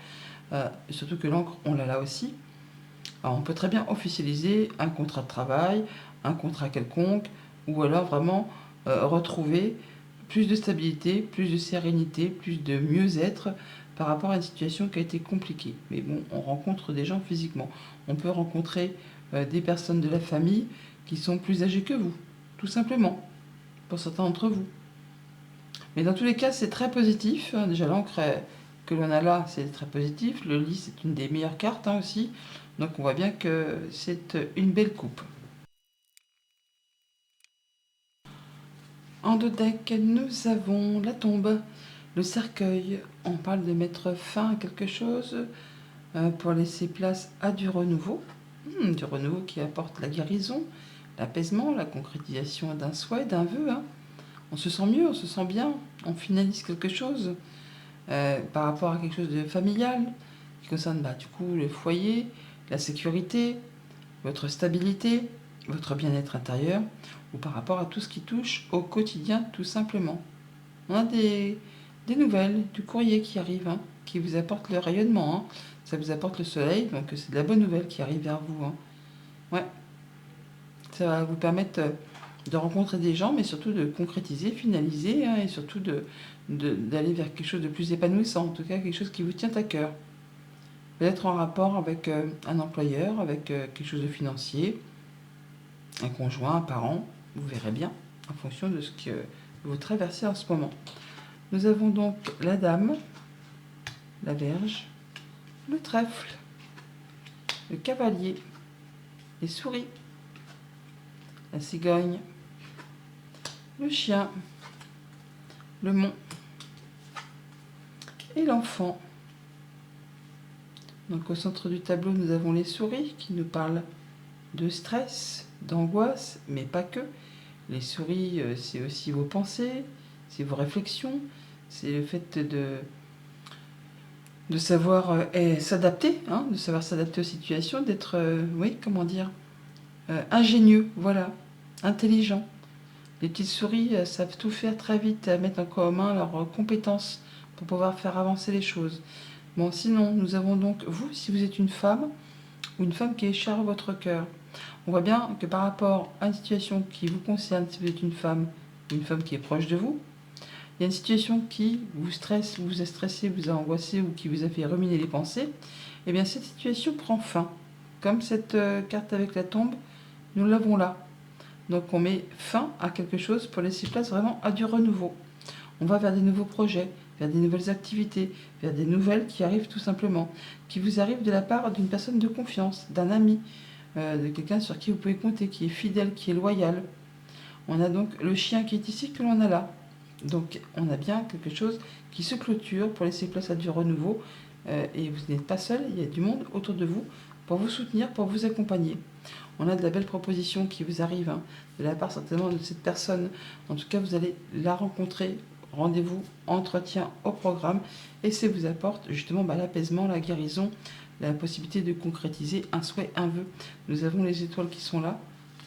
Speaker 1: Surtout que l'encre, on l'a là aussi. Alors, on peut très bien officialiser un contrat de travail, un contrat quelconque, ou alors vraiment retrouver plus de stabilité, plus de sérénité, plus de mieux-être par rapport à une situation qui a été compliquée. Mais bon, on rencontre des gens physiquement. On peut rencontrer des personnes de la famille qui sont plus âgées que vous, tout simplement, pour certains d'entre vous. Mais dans tous les cas, c'est très positif. Déjà, l'encre que l'on a là, c'est très positif. Le lit, c'est une des meilleures cartes, hein, aussi. Donc on voit bien que c'est une belle coupe. En deux decks, nous avons la tombe, le cercueil. On parle de mettre fin à quelque chose pour laisser place à du renouveau. Du renouveau qui apporte la guérison, l'apaisement, la concrétisation d'un souhait, d'un vœu, hein. On se sent mieux, on se sent bien, on finalise quelque chose par rapport à quelque chose de familial qui concerne du coup le foyer, la sécurité, votre stabilité, votre bien-être intérieur, ou par rapport à tout ce qui touche au quotidien tout simplement. On a des nouvelles, du courrier qui arrive, hein, qui vous apporte le rayonnement, hein. Ça vous apporte le soleil, donc c'est de la bonne nouvelle qui arrive vers vous, hein. Ouais. Ça va vous permettre de rencontrer des gens, mais surtout de concrétiser, finaliser, hein, et surtout d'aller vers quelque chose de plus épanouissant, en tout cas quelque chose qui vous tient à cœur. Peut-être en rapport avec un employeur, avec quelque chose de financier, un conjoint, un parent, vous verrez bien, en fonction de ce que vous traversez en ce moment. Nous avons donc la dame, la Vierge, le trèfle, le cavalier, les souris, la cigogne, le chien, le mont et l'enfant. Donc au centre du tableau, nous avons les souris qui nous parlent de stress, d'angoisse, mais pas que. Les souris, c'est aussi vos pensées, c'est vos réflexions, c'est le fait de savoir s'adapter, hein, de savoir s'adapter aux situations, d'être, oui, comment dire, ingénieux, voilà, intelligent. Les petites souris savent tout faire très vite, mettre en commun leurs compétences pour pouvoir faire avancer les choses. Bon, sinon, nous avons donc vous, si vous êtes une femme, ou une femme qui est chère à votre cœur. On voit bien que par rapport à une situation qui vous concerne, si vous êtes une femme, ou une femme qui est proche de vous, il y a une situation qui vous stresse, vous a stressé, vous a angoissé ou qui vous a fait ruminer les pensées, et bien cette situation prend fin. Comme cette carte avec la tombe, nous l'avons là. Donc on met fin à quelque chose pour laisser place vraiment à du renouveau. On va vers des nouveaux projets, vers des nouvelles activités, vers des nouvelles qui arrivent tout simplement, qui vous arrivent de la part d'une personne de confiance, d'un ami, de quelqu'un sur qui vous pouvez compter, qui est fidèle, qui est loyal. On a donc le chien qui est ici que l'on a là. Donc on a bien quelque chose qui se clôture pour laisser place à du renouveau. Et vous n'êtes pas seul, il y a du monde autour de vous pour vous soutenir, pour vous accompagner. On a de la belle proposition qui vous arrive, hein, de la part certainement de cette personne. En tout cas, vous allez la rencontrer. Rendez-vous, entretien au programme. Et ça vous apporte justement l'apaisement, la guérison, la possibilité de concrétiser un souhait, un vœu. Nous avons les étoiles qui sont là,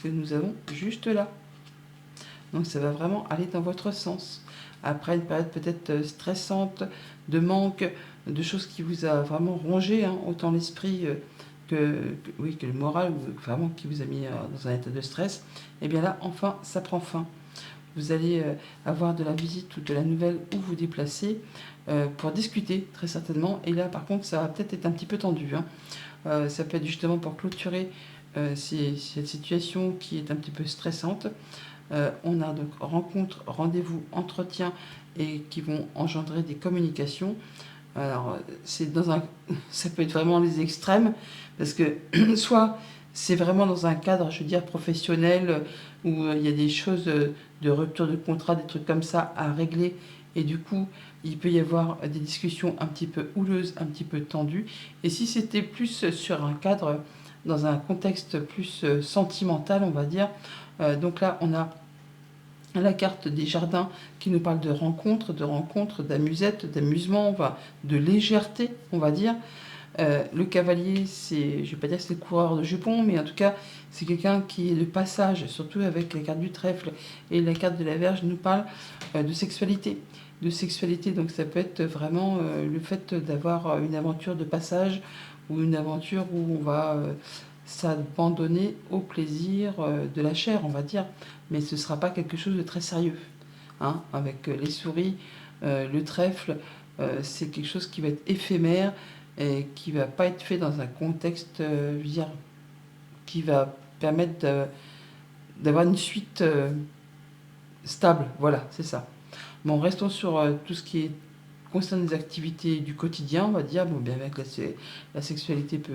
Speaker 1: que nous avons juste là. Donc ça va vraiment aller dans votre sens. Après une période peut-être stressante, de manque, de choses qui vous a vraiment rongé, hein, autant l'esprit que le moral, ou vraiment qui vous a mis dans un état de stress, et bien là, enfin, ça prend fin. Vous allez avoir de la visite ou de la nouvelle où vous déplacer pour discuter, très certainement. Et là, par contre, ça va peut-être être un petit peu tendu, hein. Ça peut être justement pour clôturer cette situation qui est un petit peu stressante. On a donc rencontre, rendez-vous, entretien et qui vont engendrer des communications. Alors, ça peut être vraiment les extrêmes, parce que soit c'est vraiment dans un cadre, je veux dire, professionnel, où il y a des choses de rupture de contrat, des trucs comme ça à régler, et du coup, il peut y avoir des discussions un petit peu houleuses, un petit peu tendues. Et si c'était plus sur un cadre, dans un contexte plus sentimental, on va dire, donc là, on a la carte des jardins qui nous parle de rencontres, d'amusettes, d'amusement, enfin, de légèreté, on va dire. Le cavalier, je ne vais pas dire que c'est le coureur de jupons, mais en tout cas, c'est quelqu'un qui est de passage, surtout avec la carte du trèfle et la carte de la Vierge, nous parle de sexualité. De sexualité, donc ça peut être vraiment le fait d'avoir une aventure de passage ou une aventure où on va s'abandonner au plaisir de la chair, on va dire, mais ce ne sera pas quelque chose de très sérieux. Hein, avec les souris, le trèfle, c'est quelque chose qui va être éphémère et qui ne va pas être fait dans un contexte, je veux dire, qui va permettre d'avoir une suite stable. Voilà, c'est ça. Bon, restons sur tout ce qui concerne les activités du quotidien, on va dire. Bon, bien avec la sexualité peut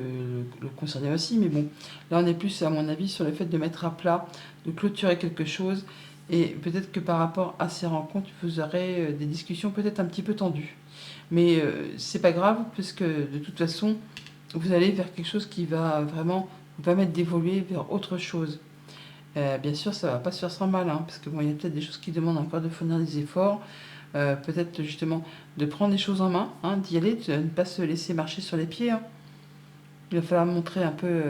Speaker 1: le concerner aussi, mais bon, là on est plus, à mon avis, sur le fait de mettre à plat, de clôturer quelque chose. Et peut-être que par rapport à ces rencontres, vous aurez des discussions peut-être un petit peu tendues. Mais c'est pas grave, puisque de toute façon, vous allez vers quelque chose qui va vraiment vous permettre d'évoluer vers autre chose. Bien sûr, ça va pas se faire sans mal, hein, parce que bon, il y a peut-être des choses qui demandent encore de fournir des efforts. Peut-être justement de prendre les choses en main, hein, d'y aller, de ne pas se laisser marcher sur les pieds, hein. Il va falloir montrer un peu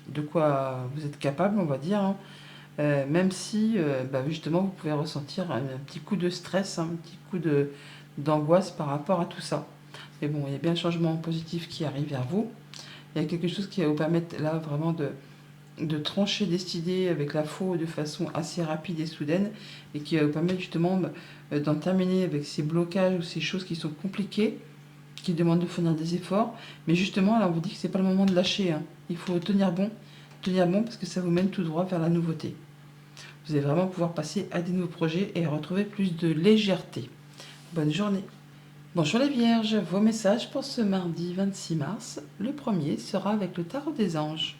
Speaker 1: de quoi vous êtes capable, on va dire, hein. Même si justement vous pouvez ressentir un petit coup de stress, un petit coup d'angoisse par rapport à tout ça. Mais bon, il y a bien le changement positif qui arrive vers vous. Il y a quelque chose qui va vous permettre là vraiment de trancher des idées avec la faux de façon assez rapide et soudaine, et qui va vous permettre justement d'en terminer avec ces blocages ou ces choses qui sont compliquées, qui demandent de fournir des efforts. Mais justement, là on vous dit que c'est pas le moment de lâcher, hein. Il faut tenir bon parce que ça vous mène tout droit vers la nouveauté. Vous allez vraiment pouvoir passer à des nouveaux projets et retrouver plus de légèreté. Bonne journée. Bonjour les Vierges, vos messages pour ce mardi 26 mars. Le premier sera avec le tarot des anges.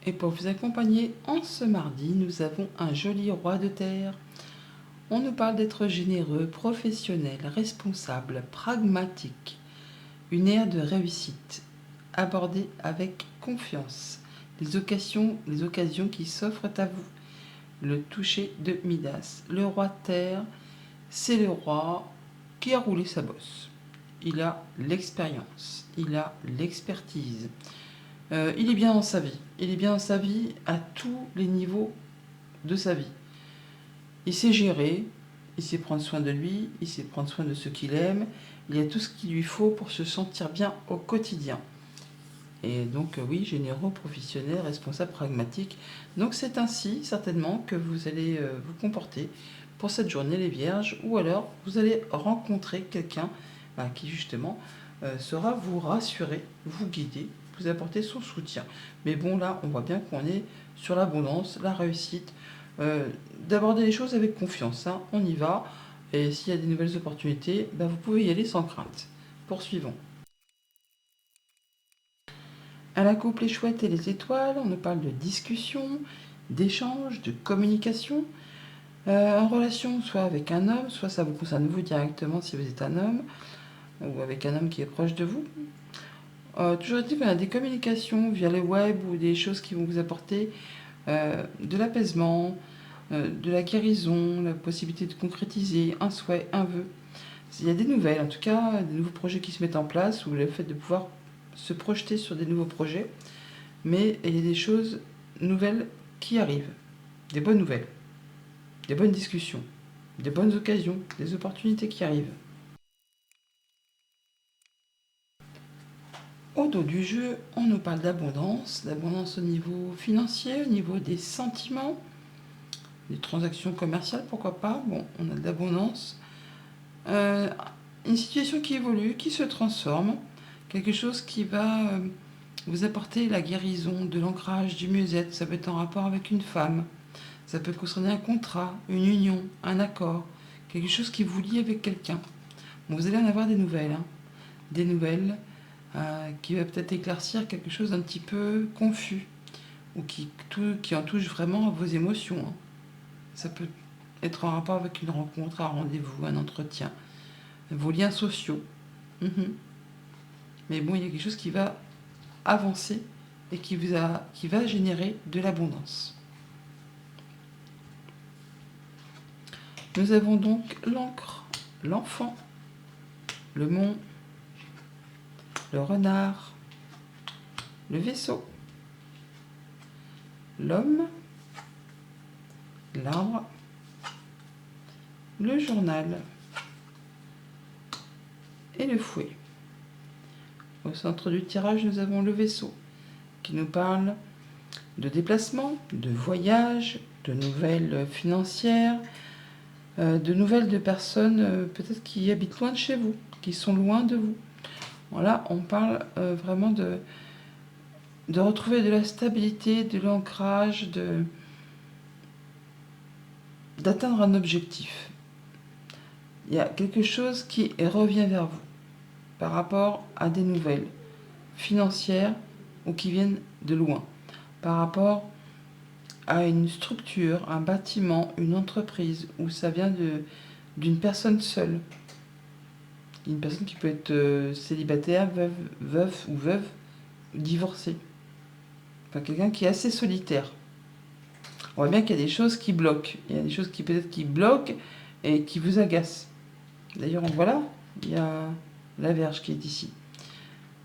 Speaker 1: Et pour vous accompagner en ce mardi, nous avons un joli roi de terre. On nous parle d'être généreux, professionnel, responsable, pragmatique. Une ère de réussite, abordée avec confiance. Les occasions qui s'offrent à vous. Le toucher de Midas. Le roi de terre, c'est le roi qui a roulé sa bosse. Il a l'expérience, il a l'expertise. Il est bien dans sa vie. Il est bien dans sa vie à tous les niveaux de sa vie. Il sait gérer, il sait prendre soin de lui, il sait prendre soin de ceux qu'il aime. Il y a tout ce qu'il lui faut pour se sentir bien au quotidien. Et donc oui, généreux, professionnel, responsable, pragmatique. Donc c'est ainsi certainement que vous allez vous comporter pour cette journée les Vierges, ou alors vous allez rencontrer quelqu'un qui justement saura vous rassurer, vous guider, vous apporter son soutien. Mais bon, là on voit bien qu'on est sur l'abondance, la réussite, d'aborder les choses avec confiance, hein. On y va, et s'il y a des nouvelles opportunités, vous pouvez y aller sans crainte. Poursuivons. À la couple, les chouettes et les étoiles, on nous parle de discussion, d'échange, de communication, en relation soit avec un homme, soit ça vous concerne vous directement si vous êtes un homme, ou avec un homme qui est proche de vous. Toujours est-il qu'il y a des communications via le web ou des choses qui vont vous apporter de l'apaisement, de la guérison, la possibilité de concrétiser un souhait, un vœu. Il y a des nouvelles, en tout cas, des nouveaux projets qui se mettent en place, ou le fait de pouvoir se projeter sur des nouveaux projets, mais il y a des choses nouvelles qui arrivent, des bonnes nouvelles, des bonnes discussions, des bonnes occasions, des opportunités qui arrivent. Au dos du jeu, on nous parle d'abondance au niveau financier, au niveau des sentiments, des transactions commerciales, pourquoi pas. Bon, on a de l'abondance. Une situation qui évolue, qui se transforme, quelque chose qui va vous apporter la guérison, de l'ancrage, du mieux-être. Ça peut être en rapport avec une femme, ça peut concerner un contrat, une union, un accord, quelque chose qui vous lie avec quelqu'un. Bon, vous allez en avoir des nouvelles, hein. Des nouvelles qui va peut-être éclaircir quelque chose d'un petit peu confus, ou qui en touche vraiment à vos émotions, hein. Ça peut être en rapport avec une rencontre, un rendez-vous, un entretien, vos liens sociaux. Mais bon, il y a quelque chose qui va avancer et qui va générer de l'abondance. Nous avons donc l'encre, l'enfant, le mont, le renard, le vaisseau, l'homme, l'arbre, le journal et le fouet. Au centre du tirage, nous avons le vaisseau qui nous parle de déplacement, de voyage, de nouvelles financières, de nouvelles de personnes peut-être qui habitent loin de chez vous, qui sont loin de vous. Voilà, on parle vraiment de retrouver de la stabilité, de l'ancrage, d'atteindre un objectif. Il y a quelque chose qui revient vers vous par rapport à des nouvelles financières ou qui viennent de loin, par rapport à une structure, un bâtiment, une entreprise, où ça vient d'une personne seule. Une personne qui peut être célibataire, veuf ou veuve, divorcée. Enfin, quelqu'un qui est assez solitaire. On voit bien qu'il y a des choses qui bloquent. Il y a des choses qui peut-être qui bloquent et qui vous agacent. D'ailleurs, voilà, il y a la Vierge qui est ici.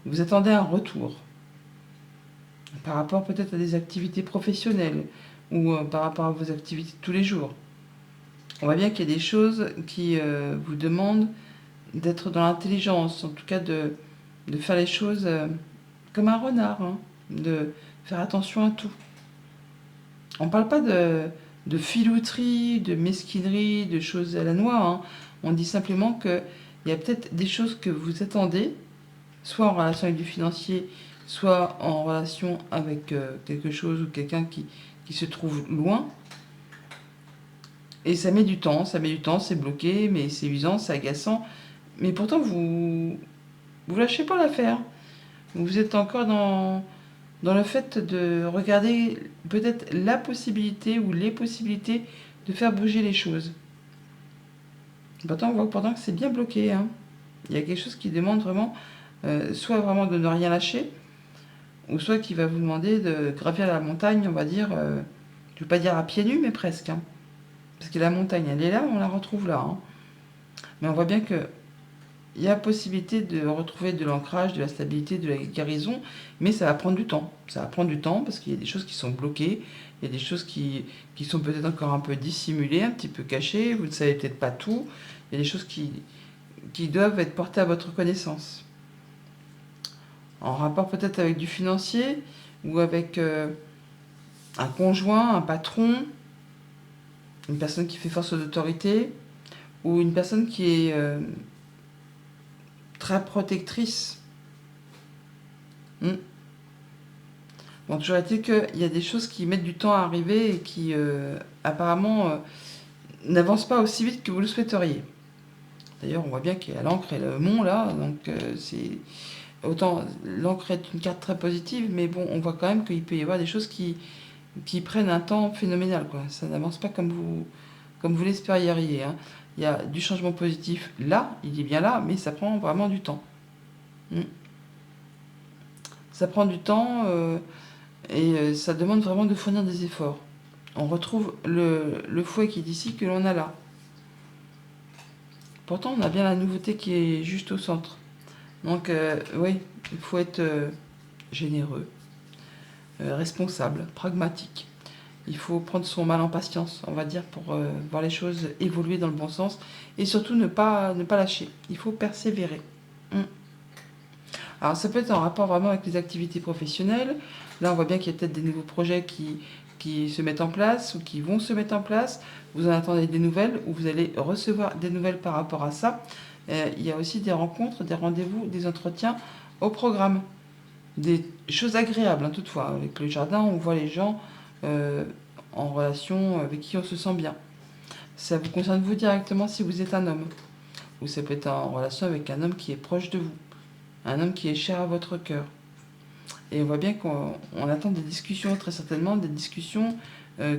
Speaker 1: Vous attendez un retour par rapport peut-être à des activités professionnelles ou par rapport à vos activités de tous les jours. On voit bien qu'il y a des choses qui vous demandent d'être dans l'intelligence, en tout cas de faire les choses comme un renard, hein, de faire attention à tout. On ne parle pas de filouterie, de mesquinerie, de choses à la noix, hein. On dit simplement qu'il y a peut-être des choses que vous attendez, soit en relation avec du financier, soit en relation avec quelque chose ou quelqu'un qui se trouve loin. Et ça met du temps, c'est bloqué, mais c'est usant, c'est agaçant. Mais pourtant, vous lâchez pas l'affaire. Vous êtes encore dans le fait de regarder peut-être la possibilité ou les possibilités de faire bouger les choses. Pourtant, on voit pourtant que c'est bien bloqué, hein. Il y a quelque chose qui demande vraiment, soit vraiment de ne rien lâcher, ou soit qui va vous demander de gravir la montagne, on va dire, je ne veux pas dire à pieds nus, mais presque, hein. Parce que la montagne, elle est là, on la retrouve là, hein. Mais on voit bien que il y a possibilité de retrouver de l'ancrage, de la stabilité, de la guérison, mais ça va prendre du temps. Ça va prendre du temps parce qu'il y a des choses qui sont bloquées, il y a des choses qui sont peut-être encore un peu dissimulées, un petit peu cachées, vous ne savez peut-être pas tout. Il y a des choses qui doivent être portées à votre connaissance. En rapport peut-être avec du financier ou avec un conjoint, un patron, une personne qui fait force d'autorité ou une personne qui est très protectrice. Bon, toujours est-il qu'il y a des choses qui mettent du temps à arriver et qui apparemment n'avancent pas aussi vite que vous le souhaiteriez. D'ailleurs, on voit bien qu'il y a l'encre et le mont là, donc c'est autant l'encre est une carte très positive, mais bon, on voit quand même qu'il peut y avoir des choses qui prennent un temps phénoménal, quoi. Ça n'avance pas comme vous l'espériez, hein. Il y a du changement positif là, il est bien là, mais ça prend vraiment du temps. Ça prend du temps et ça demande vraiment de fournir des efforts. On retrouve le fouet qui est ici que l'on a là. Pourtant, on a bien la nouveauté qui est juste au centre. Donc, oui, il faut être généreux, responsable, pragmatique. Il faut prendre son mal en patience, on va dire, pour voir les choses évoluer dans le bon sens. Et surtout, ne pas lâcher. Il faut persévérer. Alors, ça peut être en rapport vraiment avec les activités professionnelles. Là, on voit bien qu'il y a peut-être des nouveaux projets qui se mettent en place ou qui vont se mettre en place. Vous en attendez des nouvelles ou vous allez recevoir des nouvelles par rapport à ça. Il y a aussi des rencontres, des rendez-vous, des entretiens au programme. Des choses agréables, hein, toutefois. Avec le jardin, on voit les gens en relation avec qui on se sent bien. Ça vous concerne vous directement si vous êtes un homme. Ou ça peut être en relation avec un homme qui est proche de vous. Un homme qui est cher à votre cœur. Et on voit bien qu'on attend des discussions, très certainement, des discussions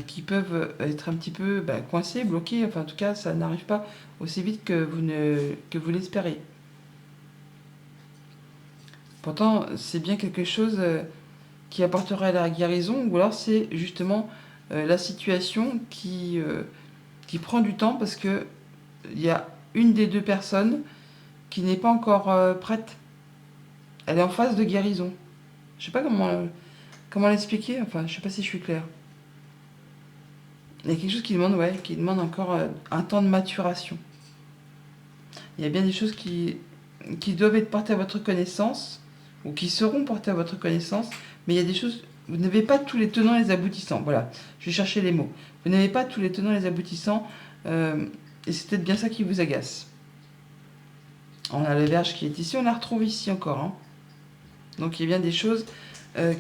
Speaker 1: qui peuvent être un petit peu coincées, bloquées. Enfin, en tout cas, ça n'arrive pas aussi vite que vous l'espérez. Pourtant, c'est bien quelque chose qui apporterait la guérison, ou alors c'est justement la situation qui prend du temps parce que il y a une des deux personnes qui n'est pas encore prête. Elle est en phase de guérison. Je sais pas comment l'expliquer, enfin, je sais pas si je suis claire. Il y a quelque chose qui demande encore un temps de maturation. Il y a bien des choses qui doivent être portées à votre connaissance, ou qui seront portées à votre connaissance, mais il y a des choses, vous n'avez pas tous les tenants et les aboutissants. Voilà, je vais chercher les mots. Vous n'avez pas tous les tenants et les aboutissants, et c'est peut-être bien ça qui vous agace. On a le Vierge qui est ici, on la retrouve ici encore, hein. Donc il y a bien des choses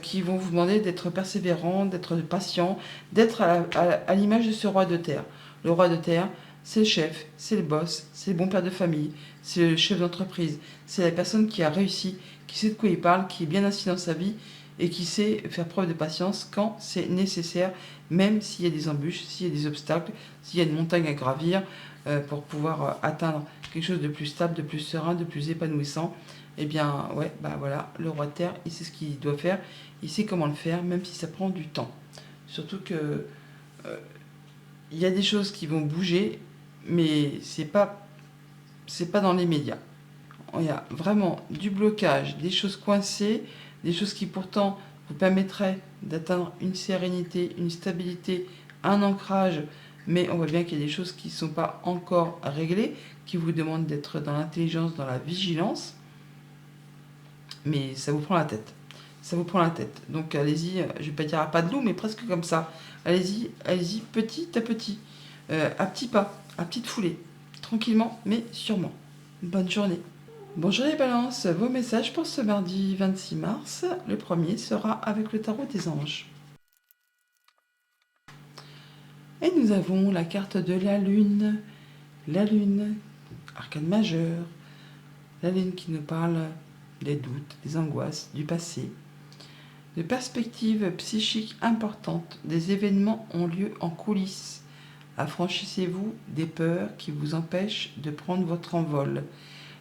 Speaker 1: qui vont vous demander d'être persévérant, d'être patient, d'être à l'image de ce roi de terre. Le roi de terre, c'est le chef, c'est le boss, c'est le bon père de famille, c'est le chef d'entreprise, c'est la personne qui a réussi, qui sait de quoi il parle, qui est bien assis dans sa vie et qui sait faire preuve de patience quand c'est nécessaire, même s'il y a des embûches, s'il y a des obstacles, s'il y a une montagne à gravir pour pouvoir atteindre quelque chose de plus stable, de plus serein, de plus épanouissant. Eh bien, ouais, voilà, le roi de terre, il sait ce qu'il doit faire, il sait comment le faire, même si ça prend du temps. Surtout que il y a des choses qui vont bouger, mais c'est pas dans les médias. Il y a vraiment du blocage, des choses coincées, des choses qui pourtant vous permettraient d'atteindre une sérénité, une stabilité, un ancrage, mais on voit bien qu'il y a des choses qui ne sont pas encore réglées, qui vous demandent d'être dans l'intelligence, dans la vigilance. Mais ça vous prend la tête. Ça vous prend la tête. Donc allez-y, je vais pas dire à pas de loup, mais presque comme ça. Allez-y, petit à petit, à petits pas, à petite foulée, tranquillement, mais sûrement. Bonne journée. Bonjour les balances, vos messages pour ce mardi 26 mars. Le premier sera avec le tarot des anges. Et nous avons la carte de la lune, arcane majeur, la lune qui nous parle des doutes, des angoisses, du passé, de perspectives psychiques importantes. Des événements ont lieu en coulisses. Affranchissez-vous des peurs qui vous empêchent de prendre votre envol.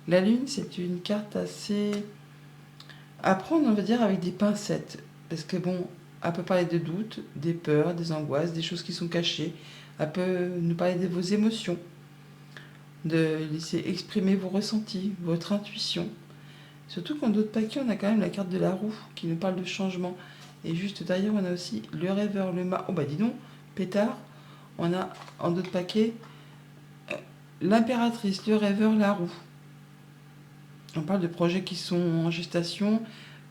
Speaker 1: La lune, c'est une carte assez à prendre, on va dire, avec des pincettes. Parce que bon, elle peut parler de doutes, des peurs, des angoisses, des choses qui sont cachées. Elle peut nous parler de vos émotions, de laisser exprimer vos ressentis, votre intuition. Surtout qu'en d'autres paquets, on a quand même la carte de la roue qui nous parle de changement. Et juste derrière, on a aussi le rêveur, le mât. Oh bah dis donc, pétard. On a en d'autres paquets l'impératrice, le rêveur, la roue. On parle de projets qui sont en gestation,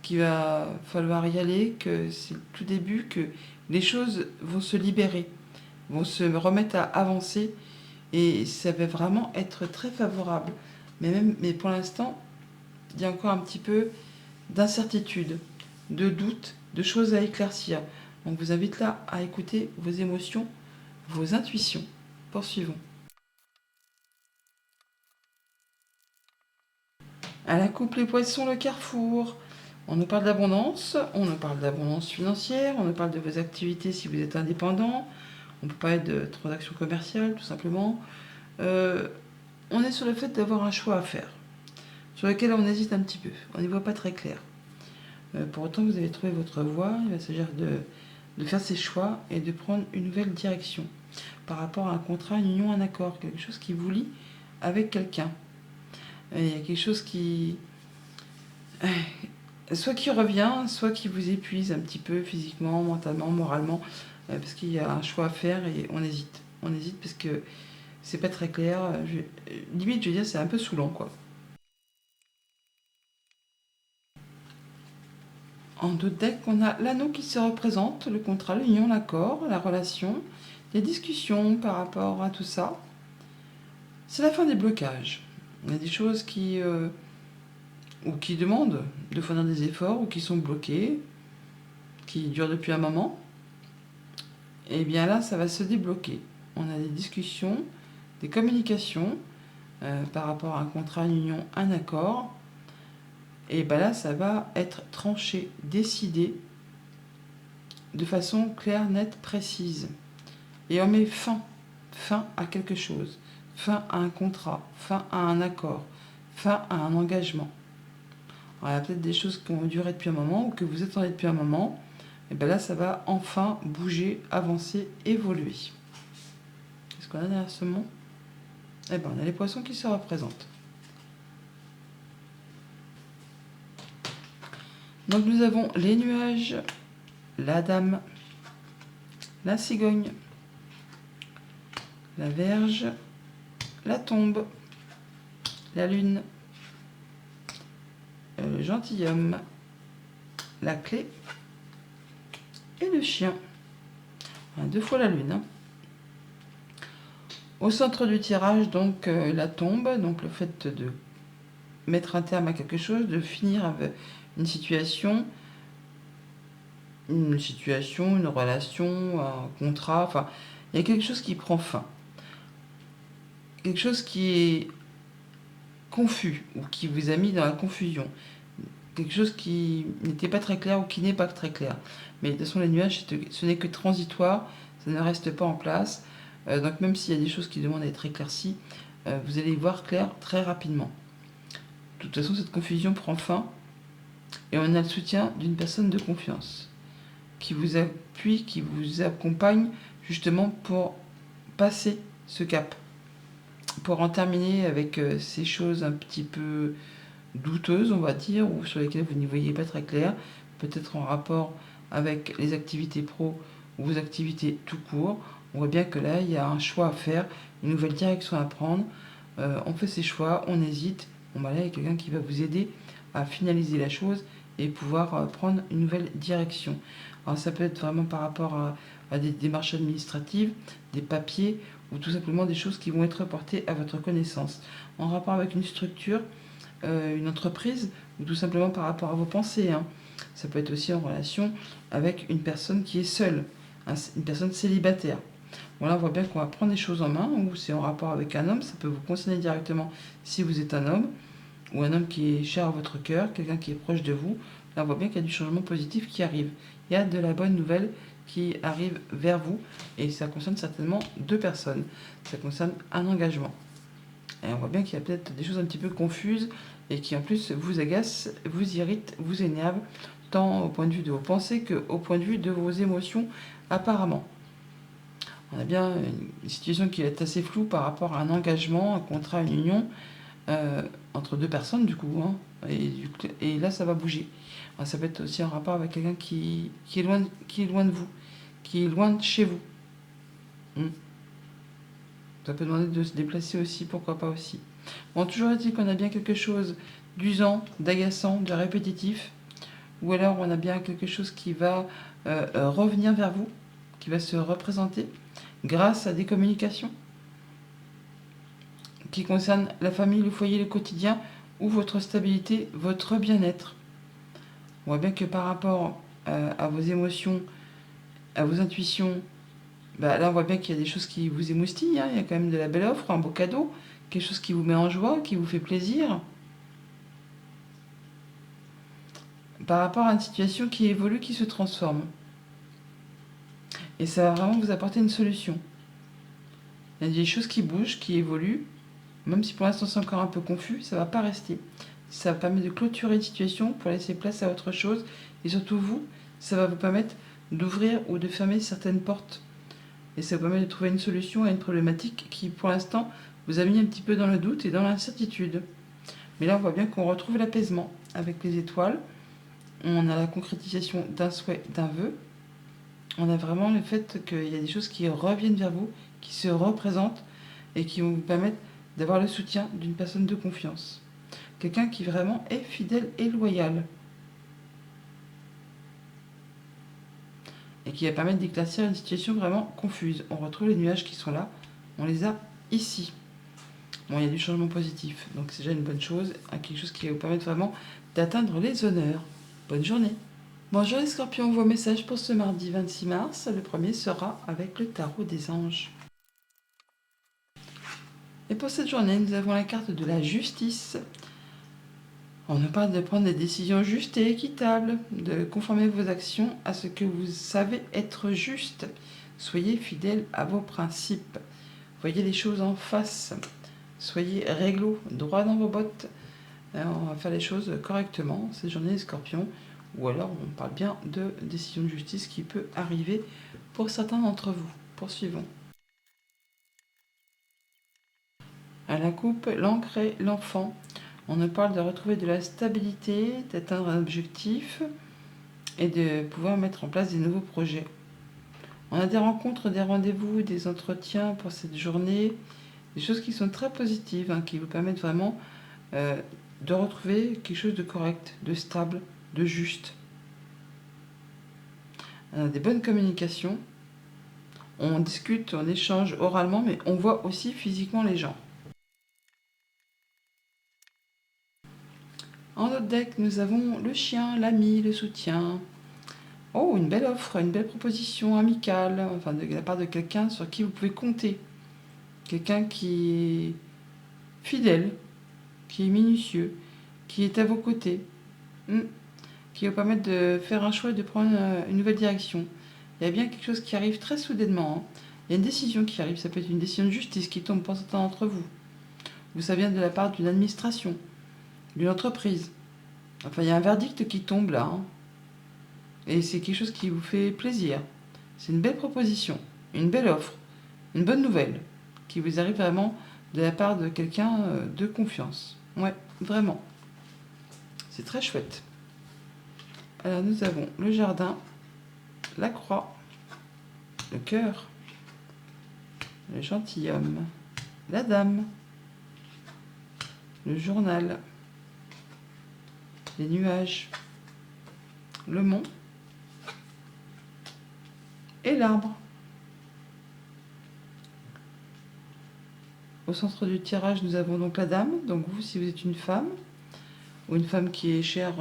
Speaker 1: qu'il va falloir y aller, que c'est le tout début, que les choses vont se libérer, vont se remettre à avancer et ça va vraiment être très favorable. Mais pour l'instant, il y a encore un petit peu d'incertitude, de doute, de choses à éclaircir. Donc je vous invite là à écouter vos émotions, vos intuitions. Poursuivons. À la coupe les poissons, le carrefour. On nous parle d'abondance, on nous parle d'abondance financière, on nous parle de vos activités si vous êtes indépendant, on peut parler de transactions commerciales tout simplement. On est sur le fait d'avoir un choix à faire, sur lequel on hésite un petit peu, on n'y voit pas très clair. Pour autant, vous avez trouvé votre voie, il va s'agir de faire ses choix et de prendre une nouvelle direction par rapport à un contrat, une union, un accord, quelque chose qui vous lie avec quelqu'un. Il y a quelque chose qui... soit qui revient, soit qui vous épuise un petit peu physiquement, mentalement, moralement, parce qu'il y a un choix à faire et on hésite. On hésite parce que c'est pas très clair. Limite, je veux dire, c'est un peu saoulant, quoi. En d'autres decks, on a l'anneau qui se représente, le contrat, l'union, l'accord, la relation, les discussions par rapport à tout ça. C'est la fin des blocages. Il y a des choses ou qui demandent de fournir des efforts, ou qui sont bloquées, qui durent depuis un moment. Et bien là, ça va se débloquer. On a des discussions, des communications par rapport à un contrat, une union, un accord. Et bien là, ça va être tranché, décidé de façon claire, nette, précise. Et on met fin à quelque chose, fin à un contrat, fin à un accord, fin à un engagement. Alors, il y a peut-être des choses qui ont duré depuis un moment ou que vous attendez depuis un moment. Et bien là, ça va enfin bouger, avancer, évoluer. Qu'est-ce qu'on a derrière ce mot ? Eh bien, on a les poissons qui se représentent. Donc nous avons les nuages, la dame, la cigogne, la verge, la tombe, la lune, le gentilhomme, la clé et le chien. On a 2 fois la lune. Au centre du tirage, donc la tombe, donc le fait de mettre un terme à quelque chose, de finir avec une situation, une relation, un contrat, enfin, il y a quelque chose qui prend fin. Quelque chose qui est confus ou qui vous a mis dans la confusion. Quelque chose qui n'était pas très clair ou qui n'est pas très clair. Mais de toute façon, les nuages, ce n'est que transitoire, ça ne reste pas en place. Donc même s'il y a des choses qui demandent à être éclaircies, vous allez y voir clair très rapidement. De toute façon, cette confusion prend fin et on a le soutien d'une personne de confiance qui vous appuie, qui vous accompagne justement pour passer ce cap, pour en terminer avec ces choses un petit peu douteuses, on va dire, ou sur lesquelles vous n'y voyez pas très clair, peut-être en rapport avec les activités pro ou vos activités tout court. On voit bien que là, il y a un choix à faire, une nouvelle direction à prendre. On fait ses choix, on hésite. Bon, bah là, il y a quelqu'un qui va vous aider à finaliser la chose et pouvoir prendre une nouvelle direction. Alors, ça peut être vraiment par rapport à des démarches administratives, des papiers, ou tout simplement des choses qui vont être portées à votre connaissance. En rapport avec une structure, une entreprise, ou tout simplement par rapport à vos pensées. Ça peut être aussi en relation avec une personne qui est seule, une personne célibataire. Voilà, on voit bien qu'on va prendre les choses en main, ou c'est en rapport avec un homme, ça peut vous concerner directement si vous êtes un homme, ou un homme qui est cher à votre cœur, quelqu'un qui est proche de vous. Là, on voit bien qu'il y a du changement positif qui arrive. Il y a de la bonne nouvelle qui arrive vers vous, et ça concerne certainement deux personnes. Ça concerne un engagement. Et on voit bien qu'il y a peut-être des choses un petit peu confuses, et qui en plus vous agacent, vous irritent, vous énervent, tant au point de vue de vos pensées qu'au point de vue de vos émotions, apparemment. On a bien une situation qui est assez floue par rapport à un engagement, un contrat, une union entre deux personnes du coup. Hein, et là, ça va bouger. Alors, ça peut être aussi en rapport avec quelqu'un qui est loin de vous, qui est loin de chez vous. Ça peut demander de se déplacer aussi, pourquoi pas aussi. Bon, toujours est-il qu'on a bien quelque chose d'usant, d'agaçant, de répétitif, ou alors on a bien quelque chose qui va revenir vers vous, qui va se représenter grâce à des communications qui concernent la famille, le foyer, le quotidien, ou votre stabilité, votre bien-être. On voit bien que par rapport à vos émotions, à vos intuitions, là on voit bien qu'il y a des choses qui vous émoustillent, hein. Il y a quand même de la belle offre, un beau cadeau, quelque chose qui vous met en joie, qui vous fait plaisir. Par rapport à une situation qui évolue, qui se transforme. Et ça va vraiment vous apporter une solution. Il y a des choses qui bougent, qui évoluent, même si pour l'instant c'est encore un peu confus, ça ne va pas rester. Ça va permettre de clôturer une situation pour laisser place à autre chose. Et surtout vous, ça va vous permettre d'ouvrir ou de fermer certaines portes. Et ça vous permet de trouver une solution à une problématique qui pour l'instant vous a mis un petit peu dans le doute et dans l'incertitude. Mais là on voit bien qu'on retrouve l'apaisement avec les étoiles. On a la concrétisation d'un souhait, d'un vœu. On a vraiment le fait qu'il y a des choses qui reviennent vers vous, qui se représentent et qui vont vous permettre d'avoir le soutien d'une personne de confiance. Quelqu'un qui vraiment est fidèle et loyal. Et qui va permettre d'éclaircir une situation vraiment confuse. On retrouve les nuages qui sont là, on les a ici. Bon, il y a du changement positif, donc c'est déjà une bonne chose, quelque chose qui va vous permettre vraiment d'atteindre les honneurs. Bonne journée. Bonjour les scorpions, vos messages pour ce mardi 26 mars. Le premier sera avec le tarot des anges. Et pour cette journée, nous avons la carte de la justice. On nous parle de prendre des décisions justes et équitables, de conformer vos actions à ce que vous savez être juste. Soyez fidèles à vos principes. Voyez les choses en face. Soyez réglo, droit dans vos bottes. On va faire les choses correctement cette journée, les scorpions. Ou alors on parle bien de décision de justice qui peut arriver pour certains d'entre vous. Poursuivons. À la coupe, l'ancré, l'enfant. On nous parle de retrouver de la stabilité, d'atteindre un objectif et de pouvoir mettre en place des nouveaux projets. On a des rencontres, des rendez-vous, des entretiens pour cette journée, des choses qui sont très positives, qui vous permettent vraiment de retrouver quelque chose de correct, de stable, de juste. On a des bonnes communications, on discute, on échange oralement, mais on voit aussi physiquement les gens. En notre deck, nous avons le chien, l'ami, le soutien. Oh, une belle offre, une belle proposition amicale, enfin de la part de quelqu'un sur qui vous pouvez compter. Quelqu'un qui est fidèle, qui est minutieux, qui est à vos côtés, qui va vous permettre de faire un choix et de prendre une nouvelle direction. Il y a bien quelque chose qui arrive très soudainement. Il y a une décision qui arrive, ça peut être une décision de justice qui tombe pour certains d'entre vous. Ou ça vient de la part d'une administration, d'une entreprise. Enfin, il y a un verdict qui tombe là. Et c'est quelque chose qui vous fait plaisir. C'est une belle proposition, une belle offre, une bonne nouvelle qui vous arrive vraiment de la part de quelqu'un de confiance. Ouais, vraiment. C'est très chouette. Alors nous avons le jardin, la croix, le cœur, le gentilhomme, la dame, le journal, les nuages, le mont et l'arbre. Au centre du tirage, nous avons donc la dame. Donc vous, si vous êtes une femme, ou une femme qui est chère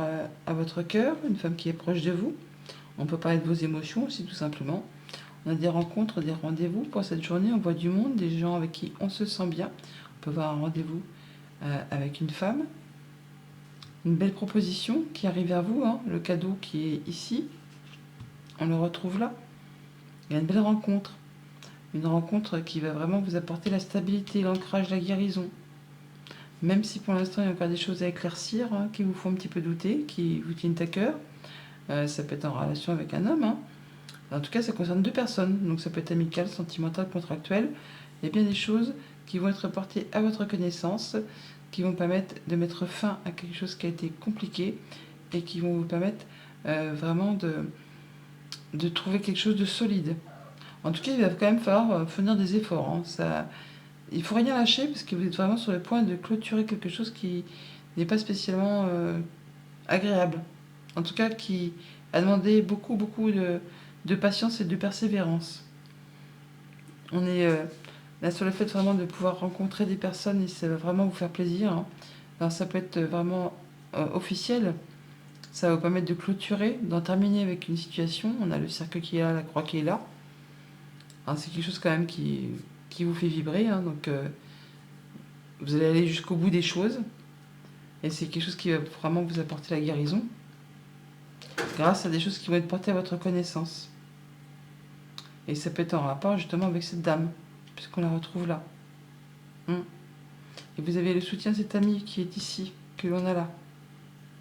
Speaker 1: à votre cœur, une femme qui est proche de vous, on peut parler de vos émotions aussi, tout simplement. On a des rencontres, des rendez-vous pour cette journée. On voit du monde, des gens avec qui on se sent bien. On peut avoir un rendez-vous avec une femme. Une belle proposition qui arrive vers vous, hein. Le cadeau qui est ici, on le retrouve là. Il y a une belle rencontre. Une rencontre qui va vraiment vous apporter la stabilité, l'ancrage, la guérison. Même si pour l'instant il y a encore des choses à éclaircir, hein, qui vous font un petit peu douter, qui vous tiennent à cœur. Ça peut être en relation avec un homme, hein. En tout cas, ça concerne deux personnes. Donc ça peut être amical, sentimental, contractuel. Il y a bien des choses qui vont être portées à votre connaissance, qui vont permettre de mettre fin à quelque chose qui a été compliqué et qui vont vous permettre vraiment de trouver quelque chose de solide. En tout cas, il va quand même falloir fournir des efforts, hein. Il ne faut rien lâcher parce que vous êtes vraiment sur le point de clôturer quelque chose qui n'est pas spécialement agréable. En tout cas, qui a demandé beaucoup, beaucoup de patience et de persévérance. On est là sur le fait vraiment de pouvoir rencontrer des personnes et ça va vraiment vous faire plaisir, hein. Alors ça peut être vraiment officiel. Ça va vous permettre de clôturer, d'en terminer avec une situation. On a le cercle qui est là, la croix qui est là. Alors c'est quelque chose quand même qui vous fait vibrer, hein. Donc vous allez aller jusqu'au bout des choses. Et c'est quelque chose qui va vraiment vous apporter la guérison grâce à des choses qui vont être portées à votre connaissance. Et ça peut être en rapport justement avec cette dame, puisqu'on la retrouve là. Et vous avez le soutien de cet ami qui est ici, que l'on a là.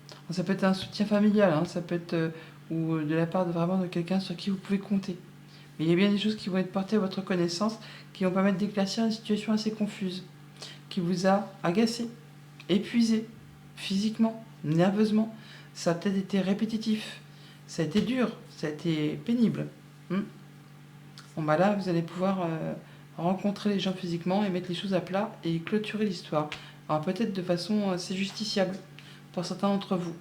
Speaker 1: Alors, ça peut être un soutien familial, hein, ça peut être ou de la part vraiment de quelqu'un sur qui vous pouvez compter. Mais il y a bien des choses qui vont être portées à votre connaissance, qui vont permettre d'éclaircir une situation assez confuse, qui vous a agacé, épuisé, physiquement, nerveusement. Ça a peut-être été répétitif, ça a été dur, ça a été pénible. Bon bah là, vous allez pouvoir rencontrer les gens physiquement et mettre les choses à plat et clôturer l'histoire. Alors peut-être de façon assez justiciable pour certains d'entre vous.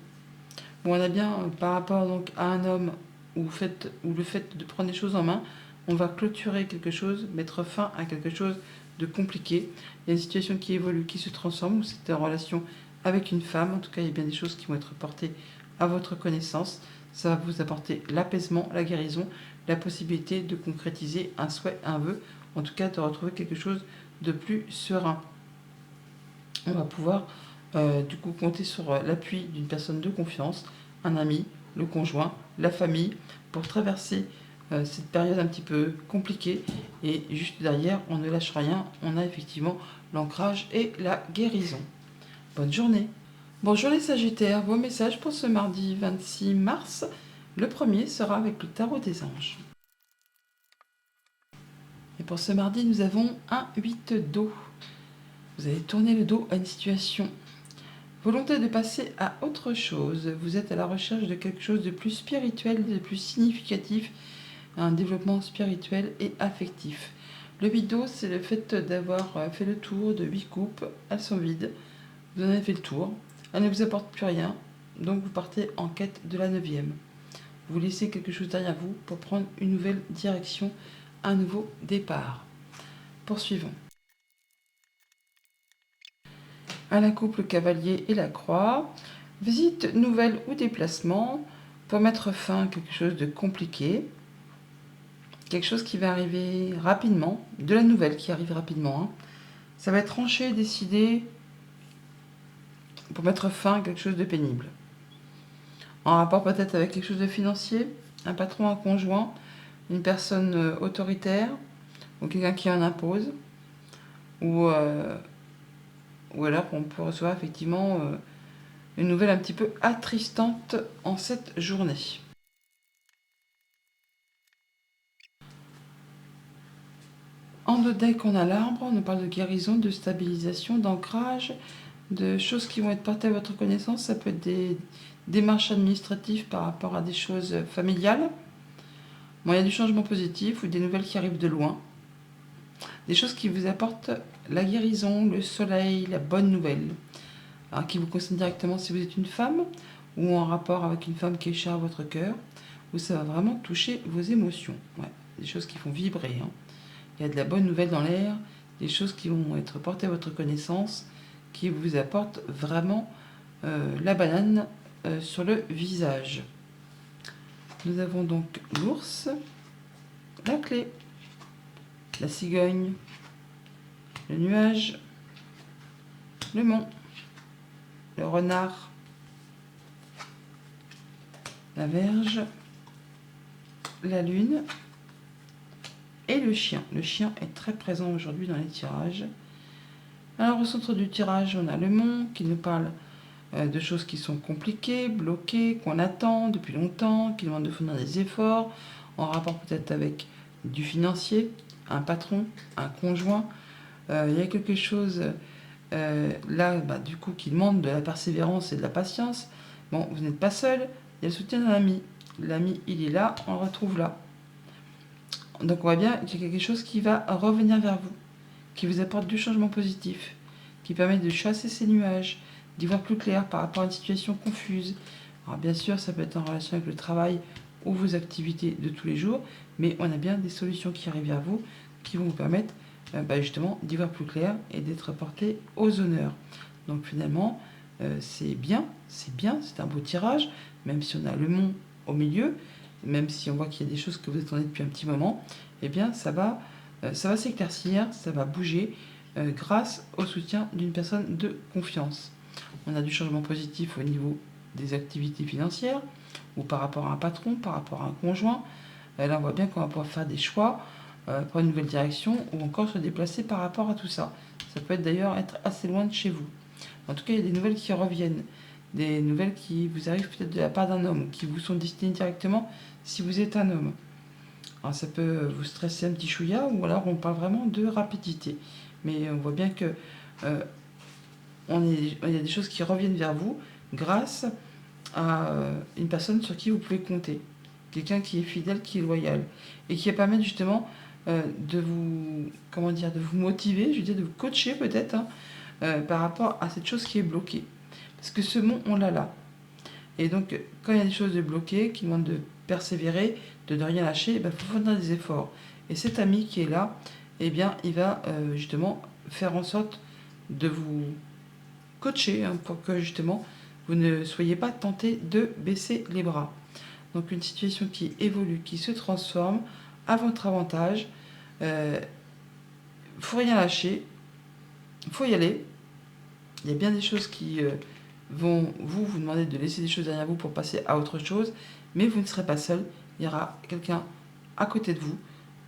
Speaker 1: Bon, on a bien par rapport donc à un homme ou le fait de prendre les choses en main, on va clôturer quelque chose, mettre fin à quelque chose de compliqué. Il y a une situation qui évolue, qui se transforme, ou c'est en relation avec une femme. En tout cas, il y a bien des choses qui vont être portées à votre connaissance. Ça va vous apporter l'apaisement, la guérison, la possibilité de concrétiser un souhait, un vœu, en tout cas de retrouver quelque chose de plus serein. On va pouvoir du coup compter sur l'appui d'une personne de confiance, un ami, le conjoint, la famille, pour traverser cette période un petit peu compliquée. Et juste derrière, on ne lâche rien, on a effectivement l'ancrage et la guérison. Bonne journée. Bonjour les Sagittaires, vos messages pour ce mardi 26 mars. Le premier sera avec le tarot des anges. Et pour ce mardi, nous avons un 8 d'eau. Vous allez tourner le dos à une situation. Volonté de passer à autre chose. Vous êtes à la recherche de quelque chose de plus spirituel, de plus significatif, un développement spirituel et affectif. Le 8 d'eau, c'est le fait d'avoir fait le tour de 8 coupes. Elles sont vides. Vous en avez fait le tour. Elles ne vous apportent plus rien. Donc vous partez en quête de la 9e. Vous laissez quelque chose derrière vous pour prendre une nouvelle direction, un nouveau départ. Poursuivons. À la coupe, le cavalier et la croix. Visite, nouvelle ou déplacement pour mettre fin à quelque chose de compliqué. Quelque chose qui va arriver rapidement, de la nouvelle qui arrive rapidement, hein. Ça va être tranché, décidé pour mettre fin à quelque chose de pénible. En rapport peut-être avec quelque chose de financier, un patron, un conjoint, une personne autoritaire, ou quelqu'un qui en impose, ou alors on peut recevoir effectivement une nouvelle un petit peu attristante en cette journée. En deux decks, on a l'arbre, on nous parle de guérison, de stabilisation, d'ancrage, de choses qui vont être portées à votre connaissance. Ça peut être des démarches administratives par rapport à des choses familiales. Bon, il y a du changement positif ou des nouvelles qui arrivent de loin. Des choses qui vous apportent la guérison, le soleil, la bonne nouvelle. Alors, qui vous concerne directement si vous êtes une femme ou en rapport avec une femme qui est chère à votre cœur, où ça va vraiment toucher vos émotions. Ouais, des choses qui font vibrer, hein. Il y a de la bonne nouvelle dans l'air, des choses qui vont être portées à votre connaissance, qui vous apportent vraiment la banane sur le visage. Nous avons donc l'ours, la clé, la cigogne, le nuage, le mont, le renard, la Vierge, la Lune et le chien. Le chien est très présent aujourd'hui dans les tirages. Alors au centre du tirage, on a le mont qui nous parle de choses qui sont compliquées, bloquées, qu'on attend depuis longtemps, qui demandent de fournir des efforts, en rapport peut-être avec du financier, un patron, un conjoint. Il y a quelque chose là, du coup, qui demande de la persévérance et de la patience. Bon, vous n'êtes pas seul, il y a le soutien d'un ami. L'ami, il est là, on le retrouve là. Donc on voit bien qu'il y a quelque chose qui va revenir vers vous, qui vous apporte du changement positif, qui permet de chasser ces nuages, d'y voir plus clair par rapport à une situation confuse. Alors bien sûr, ça peut être en relation avec le travail ou vos activités de tous les jours, mais on a bien des solutions qui arrivent vers vous, qui vont vous permettre justement d'y voir plus clair et d'être porté aux honneurs. Donc finalement, c'est bien, c'est un beau tirage, même si on a le mont au milieu, même si on voit qu'il y a des choses que vous attendez depuis un petit moment, eh bien ça va s'éclaircir, ça va bouger grâce au soutien d'une personne de confiance. On a du changement positif au niveau des activités financières, ou par rapport à un patron, par rapport à un conjoint. Là, on voit bien qu'on va pouvoir faire des choix, prendre une nouvelle direction, ou encore se déplacer par rapport à tout ça. Ça peut d'ailleurs être assez loin de chez vous. En tout cas, il y a des nouvelles qui reviennent, des nouvelles qui vous arrivent peut-être de la part d'un homme, qui vous sont destinées directement si vous êtes un homme. Alors ça peut vous stresser un petit chouïa, ou alors on parle vraiment de rapidité. Mais on voit bien que il y a des choses qui reviennent vers vous grâce à une personne sur qui vous pouvez compter. Quelqu'un qui est fidèle, qui est loyal. Et qui va permettre justement de vous, de vous motiver, je veux dire, de vous coacher peut-être, par rapport à cette chose qui est bloquée. Parce que ce mont, on l'a là. Et donc, quand il y a des choses de bloquées, qui demandent de persévérer, de ne rien lâcher, il faut fournir des efforts. Et cet ami qui est là, eh bien, il va justement faire en sorte de vous coacher pour que justement vous ne soyez pas tenté de baisser les bras. Donc une situation qui évolue, qui se transforme à votre avantage. Faut rien lâcher, faut y aller. Il y a bien des choses qui vont vous demander de laisser des choses derrière vous pour passer à autre chose, mais vous ne serez pas seul. Il y aura quelqu'un à côté de vous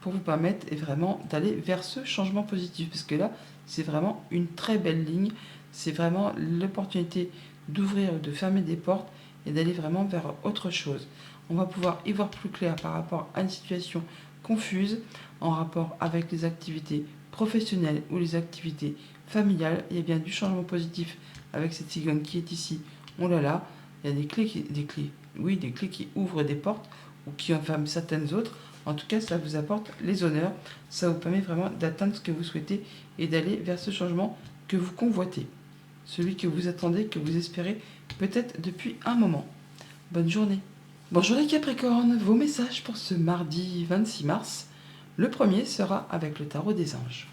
Speaker 1: pour vous permettre vraiment d'aller vers ce changement positif. Parce que là, c'est vraiment une très belle ligne. C'est vraiment l'opportunité d'ouvrir, de fermer des portes et d'aller vraiment vers autre chose. On va pouvoir y voir plus clair par rapport à une situation confuse en rapport avec les activités professionnelles ou les activités familiales. Il y a bien du changement positif avec cette cigogne qui est ici. On l'a là. Il y a des clés qui ouvrent des portes ou qui enferment certaines autres. En tout cas, ça vous apporte les honneurs. Ça vous permet vraiment d'atteindre ce que vous souhaitez et d'aller vers ce changement que vous convoitez. Celui que vous attendez, que vous espérez peut-être depuis un moment. Bonne journée. Bonjour les Capricornes, vos messages pour ce mardi 26 mars. Le premier sera avec le tarot des anges.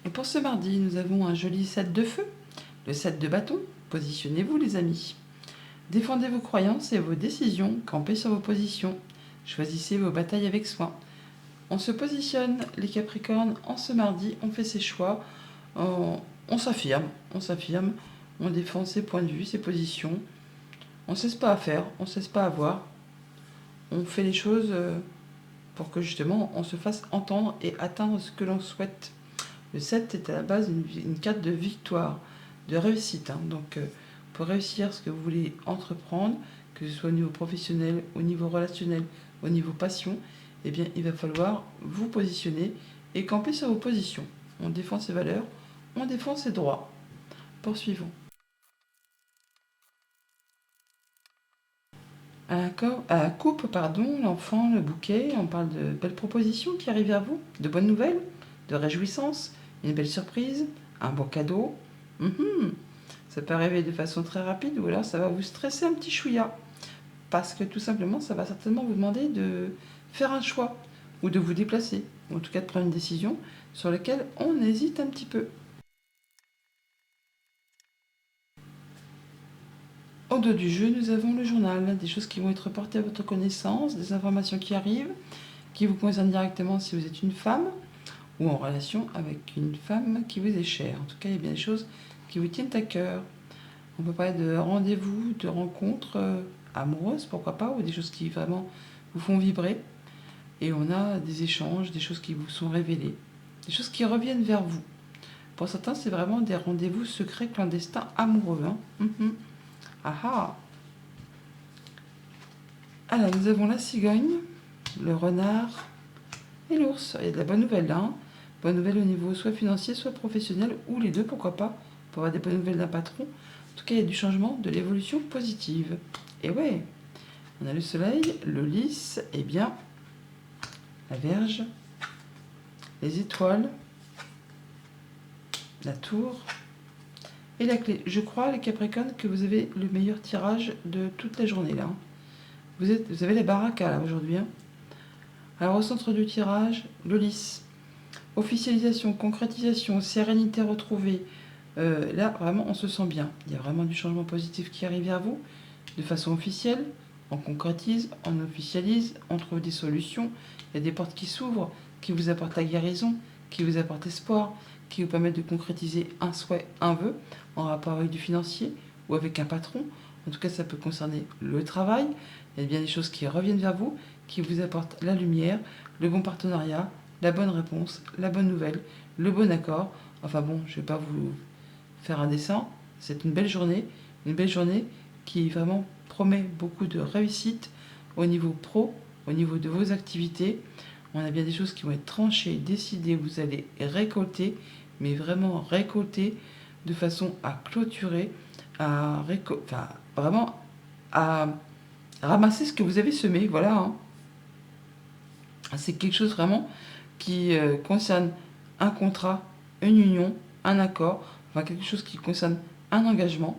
Speaker 1: Et pour ce mardi, nous avons un joli 7 de feu, le 7 de bâton. Positionnez-vous les amis. Défendez vos croyances et vos décisions, campez sur vos positions. Choisissez vos batailles avec soin. On se positionne, les Capricornes, en ce mardi, on fait ses choix, on s'affirme, on défend ses points de vue, ses positions. On ne cesse pas à faire, on ne cesse pas à voir. On fait les choses pour que justement on se fasse entendre et atteindre ce que l'on souhaite. Le 7 est à la base une carte de victoire, de réussite. Donc pour réussir ce que vous voulez entreprendre, que ce soit au niveau professionnel, au niveau relationnel, au niveau passion, eh bien il va falloir vous positionner et camper sur vos positions. On défend ses valeurs, on défend ses droits. Poursuivons. À la coupe, l'enfant, le bouquet, on parle de belles propositions qui arrivent vers vous, de bonnes nouvelles, de réjouissances, une belle surprise, un beau cadeau. Ça peut arriver de façon très rapide ou alors ça va vous stresser un petit chouïa. Parce que tout simplement, ça va certainement vous demander de faire un choix ou de vous déplacer, ou en tout cas de prendre une décision sur laquelle on hésite un petit peu. Au dos du jeu, nous avons le journal, des choses qui vont être portées à votre connaissance, des informations qui arrivent, qui vous concernent directement si vous êtes une femme ou en relation avec une femme qui vous est chère. En tout cas, il y a bien des choses qui vous tiennent à cœur. On peut parler de rendez-vous, de rencontres amoureuses, pourquoi pas, ou des choses qui vraiment vous font vibrer. Et on a des échanges, des choses qui vous sont révélées, des choses qui reviennent vers vous. Pour certains, c'est vraiment des rendez-vous secrets, clandestins, amoureux. Ah ah. Alors, nous avons la cigogne, le renard et l'ours. Il y a de la bonne nouvelle là. Bonne nouvelle au niveau soit financier, soit professionnel, ou les deux, pourquoi pas, pour avoir des bonnes nouvelles d'un patron. En tout cas, il y a du changement, de l'évolution positive. Et ouais, on a le soleil, le lys, et bien, la Vierge, les étoiles, la tour et la clé. Je crois, les Capricornes, que vous avez le meilleur tirage de toute la journée là. Vous avez la baraka là aujourd'hui. Alors au centre du tirage, le lys. Officialisation, concrétisation, sérénité retrouvée. Là, vraiment, on se sent bien. Il y a vraiment du changement positif qui arrive vers vous de façon officielle. On concrétise, on officialise, on trouve des solutions. Il y a des portes qui s'ouvrent, qui vous apportent la guérison, qui vous apportent espoir, qui vous permettent de concrétiser un souhait, un vœu, en rapport avec du financier ou avec un patron. En tout cas, ça peut concerner le travail. Il y a bien des choses qui reviennent vers vous, qui vous apportent la lumière, le bon partenariat, la bonne réponse, la bonne nouvelle, le bon accord. Enfin bon, je ne vais pas vous faire un dessin. C'est une belle journée qui vraiment promet beaucoup de réussite au niveau pro, au niveau de vos activités. On a bien des choses qui vont être tranchées, décidées, vous allez récolter, mais vraiment récolter de façon à clôturer, vraiment à ramasser ce que vous avez semé, voilà. C'est quelque chose vraiment qui concerne un contrat, une union, un accord, enfin quelque chose qui concerne un engagement.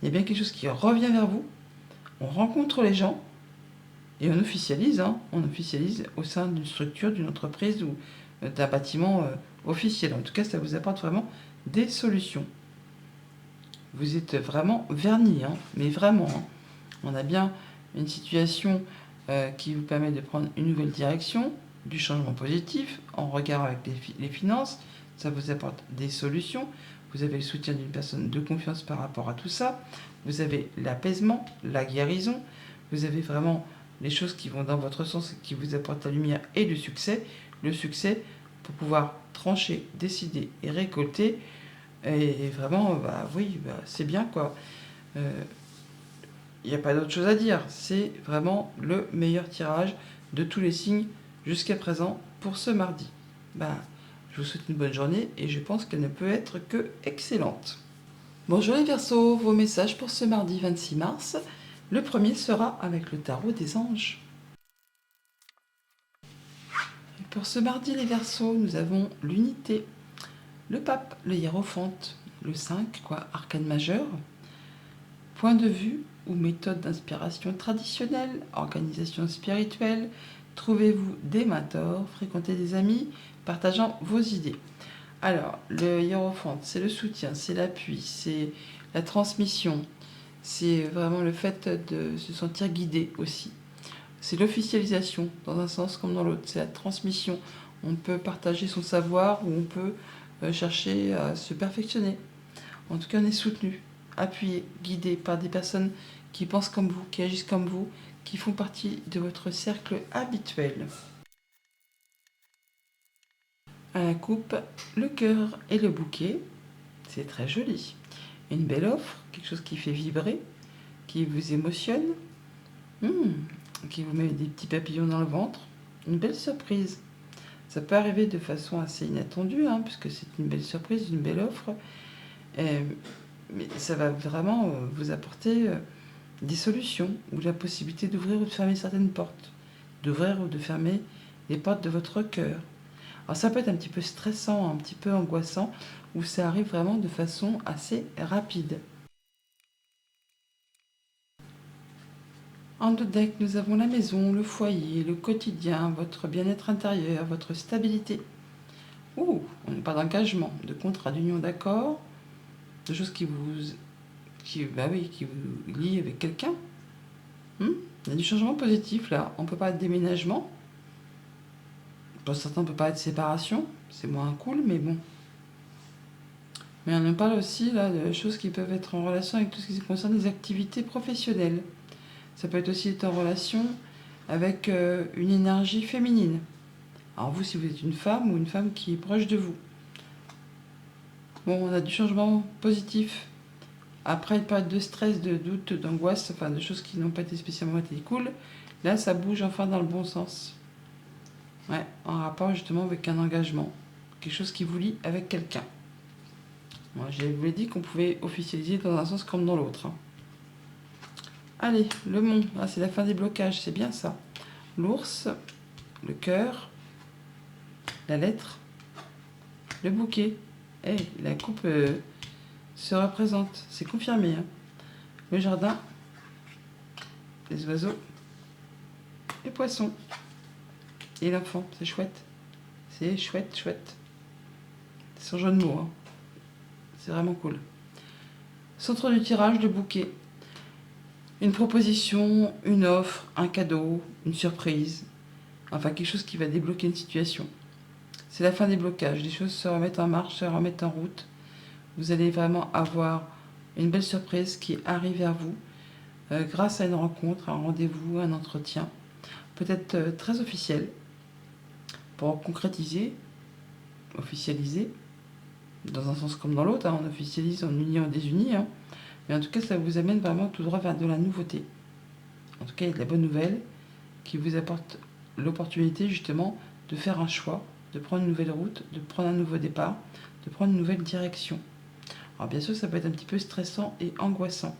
Speaker 1: Il y a bien quelque chose qui revient vers vous. On rencontre les gens et on officialise. On officialise au sein d'une structure, d'une entreprise ou d'un bâtiment officiel. En tout cas, ça vous apporte vraiment des solutions. Vous êtes vraiment vernis, mais vraiment. On a bien une situation qui vous permet de prendre une nouvelle direction, du changement positif, en regard avec les finances. Ça vous apporte des solutions. Vous avez le soutien d'une personne de confiance par rapport à tout ça. Vous avez l'apaisement, la guérison. Vous avez vraiment les choses qui vont dans votre sens, qui vous apportent la lumière et le succès. Le succès pour pouvoir trancher, décider et récolter. Et vraiment, c'est bien quoi. Il n'y a pas d'autre chose à dire. C'est vraiment le meilleur tirage de tous les signes jusqu'à présent pour ce mardi. Je vous souhaite une bonne journée et je pense qu'elle ne peut être que excellente. Bonjour les Verseaux, vos messages pour ce mardi 26 mars. Le premier sera avec le tarot des anges. Pour ce mardi les Verseaux, nous avons l'unité, le pape, le hiérophante, le 5, arcane majeur, point de vue ou méthode d'inspiration traditionnelle, organisation spirituelle, trouvez-vous des mentors, fréquentez des amis, partageant vos idées. Alors, le hiérophante, c'est le soutien, c'est l'appui, c'est la transmission, c'est vraiment le fait de se sentir guidé aussi. C'est l'officialisation, dans un sens comme dans l'autre, c'est la transmission. On peut partager son savoir ou on peut chercher à se perfectionner. En tout cas, on est soutenu, appuyé, guidé par des personnes qui pensent comme vous, qui agissent comme vous, qui font partie de votre cercle habituel. À la coupe, le cœur et le bouquet, c'est très joli. Une belle offre, quelque chose qui fait vibrer, qui vous émotionne, qui vous met des petits papillons dans le ventre. Une belle surprise. Ça peut arriver de façon assez inattendue, puisque c'est une belle surprise, une belle offre. Mais ça va vraiment vous apporter des solutions ou la possibilité d'ouvrir ou de fermer certaines portes, d'ouvrir ou de fermer les portes de votre cœur. Alors ça peut être un petit peu stressant, un petit peu angoissant, ou ça arrive vraiment de façon assez rapide. En deux decks, nous avons la maison, le foyer, le quotidien, votre bien-être intérieur, votre stabilité. On n'a pas d'engagement, de contrat, d'union, d'accord, de choses qui vous qui vous lie avec quelqu'un. Il y a du changement positif là. On peut pas être déménagement. Pour certains, on peut pas être séparation. C'est moins cool, mais bon. Mais on en parle aussi là de choses qui peuvent être en relation avec tout ce qui concerne les activités professionnelles. Ça peut être aussi être en relation avec une énergie féminine. Alors vous, si vous êtes une femme ou une femme qui est proche de vous. Bon, on a du changement positif. Après une période de stress, de doute, d'angoisse, enfin de choses qui n'ont pas été spécialement été cool, là ça bouge enfin dans le bon sens. Ouais, en rapport justement avec un engagement. Quelque chose qui vous lie avec quelqu'un. Moi, je vous l'ai dit qu'on pouvait officialiser dans un sens comme dans l'autre. Allez, le mont, ah, c'est la fin des blocages, c'est bien ça. L'ours, le cœur, la lettre, le bouquet. Et la coupe se représente, c'est confirmé. Hein. Le jardin, les oiseaux, les poissons et l'enfant, c'est chouette. C'est chouette, chouette. C'est son jeu de mots. Hein. C'est vraiment cool. Centre du tirage, le bouquet. Une proposition, une offre, un cadeau, une surprise. Enfin, quelque chose qui va débloquer une situation. C'est la fin des blocages. Les choses se remettent en marche, se remettent en route. Vous allez vraiment avoir une belle surprise qui arrive vers vous grâce à une rencontre, un rendez-vous, un entretien. Peut-être très officiel pour concrétiser, officialiser, dans un sens comme dans l'autre. Hein, on officialise, on unit, on désunit. Hein. Mais en tout cas, ça vous amène vraiment tout droit vers de la nouveauté. En tout cas, il y a de la bonne nouvelle qui vous apporte l'opportunité justement de faire un choix, de prendre une nouvelle route, de prendre un nouveau départ, de prendre une nouvelle direction. Alors bien sûr, ça peut être un petit peu stressant et angoissant,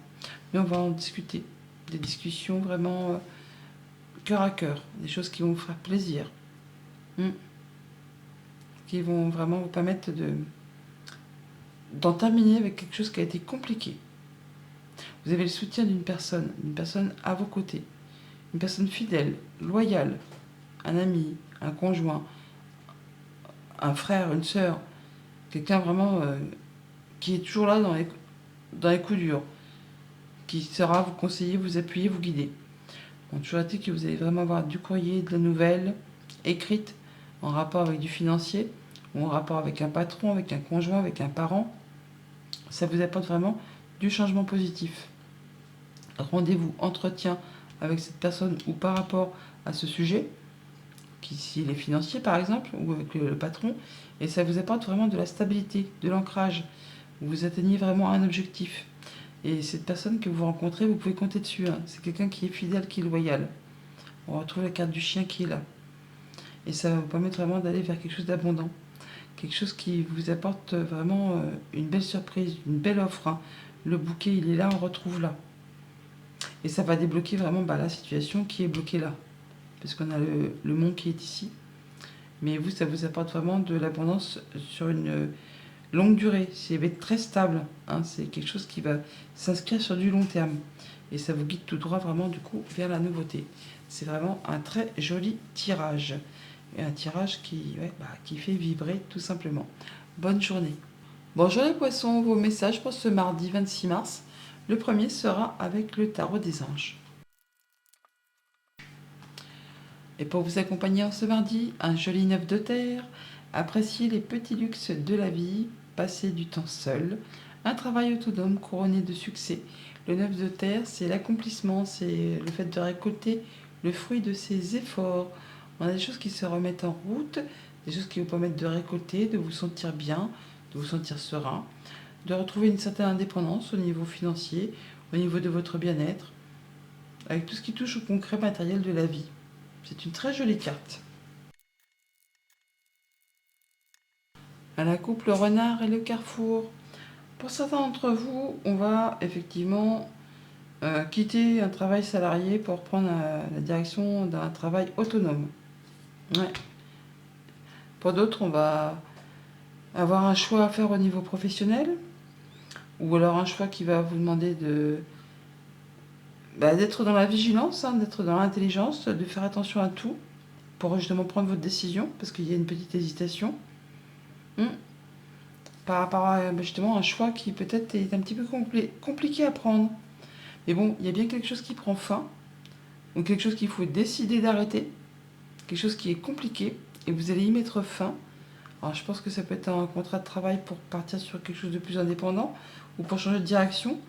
Speaker 1: mais on va en discuter. Des discussions vraiment cœur à cœur, des choses qui vont vous faire plaisir, qui vont vraiment vous permettre d'en terminer avec quelque chose qui a été compliqué. Vous avez le soutien d'une personne à vos côtés, une personne fidèle, loyale, un ami, un conjoint, un frère, une sœur, quelqu'un vraiment qui est toujours là dans les coups durs, qui saura vous conseiller, vous appuyer, vous guider. On a toujours été que vous allez vraiment avoir du courrier, de la nouvelle écrite en rapport avec du financier, ou en rapport avec un patron, avec un conjoint, avec un parent. Ça vous apporte vraiment du changement positif. Rendez-vous, entretien avec cette personne ou par rapport à ce sujet, s'il est financier par exemple, ou avec le patron, et ça vous apporte vraiment de la stabilité, de l'ancrage. Vous atteignez vraiment un objectif. Et cette personne que vous rencontrez, vous pouvez compter dessus. Hein. C'est quelqu'un qui est fidèle, qui est loyal. On retrouve la carte du chien qui est là. Et ça va vous permettre vraiment d'aller vers quelque chose d'abondant. Quelque chose qui vous apporte vraiment une belle surprise, une belle offre. Hein. Le bouquet, il est là, on retrouve là. Et ça va débloquer vraiment la situation qui est bloquée là. Parce qu'on a le mont qui est ici. Mais vous, ça vous apporte vraiment de l'abondance sur une longue durée. Ça va être très stable. Hein. C'est quelque chose qui va s'inscrire sur du long terme. Et ça vous guide tout droit vraiment du coup vers la nouveauté. C'est vraiment un très joli tirage. Et un tirage qui fait vibrer tout simplement. Bonne journée. Bonjour les poissons, vos messages pour ce mardi 26 mars. Le premier sera avec le tarot des anges. Et pour vous accompagner en ce mardi, un joli 9 de terre, appréciez les petits luxes de la vie, passez du temps seul, un travail autonome couronné de succès. Le 9 de terre, c'est l'accomplissement, c'est le fait de récolter le fruit de ses efforts. On a des choses qui se remettent en route, des choses qui vous permettent de récolter, de vous sentir bien, de vous sentir serein, de retrouver une certaine indépendance au niveau financier, au niveau de votre bien-être, avec tout ce qui touche au concret matériel de la vie. C'est une très jolie carte. À la coupe, le renard et le carrefour. Pour certains d'entre vous, on va effectivement quitter un travail salarié pour prendre la direction d'un travail autonome. Ouais. Pour d'autres, on va avoir un choix à faire au niveau professionnel, ou alors un choix qui va vous demander d'être dans la vigilance, d'être dans l'intelligence, de faire attention à tout, pour justement prendre votre décision, parce qu'il y a une petite hésitation. par rapport à justement un choix qui peut-être est un petit peu compliqué à prendre. Mais bon, il y a bien quelque chose qui prend fin, ou quelque chose qu'il faut décider d'arrêter, quelque chose qui est compliqué, et vous allez y mettre fin. Alors je pense que ça peut être un contrat de travail pour partir sur quelque chose de plus indépendant, ou pour changer de direction,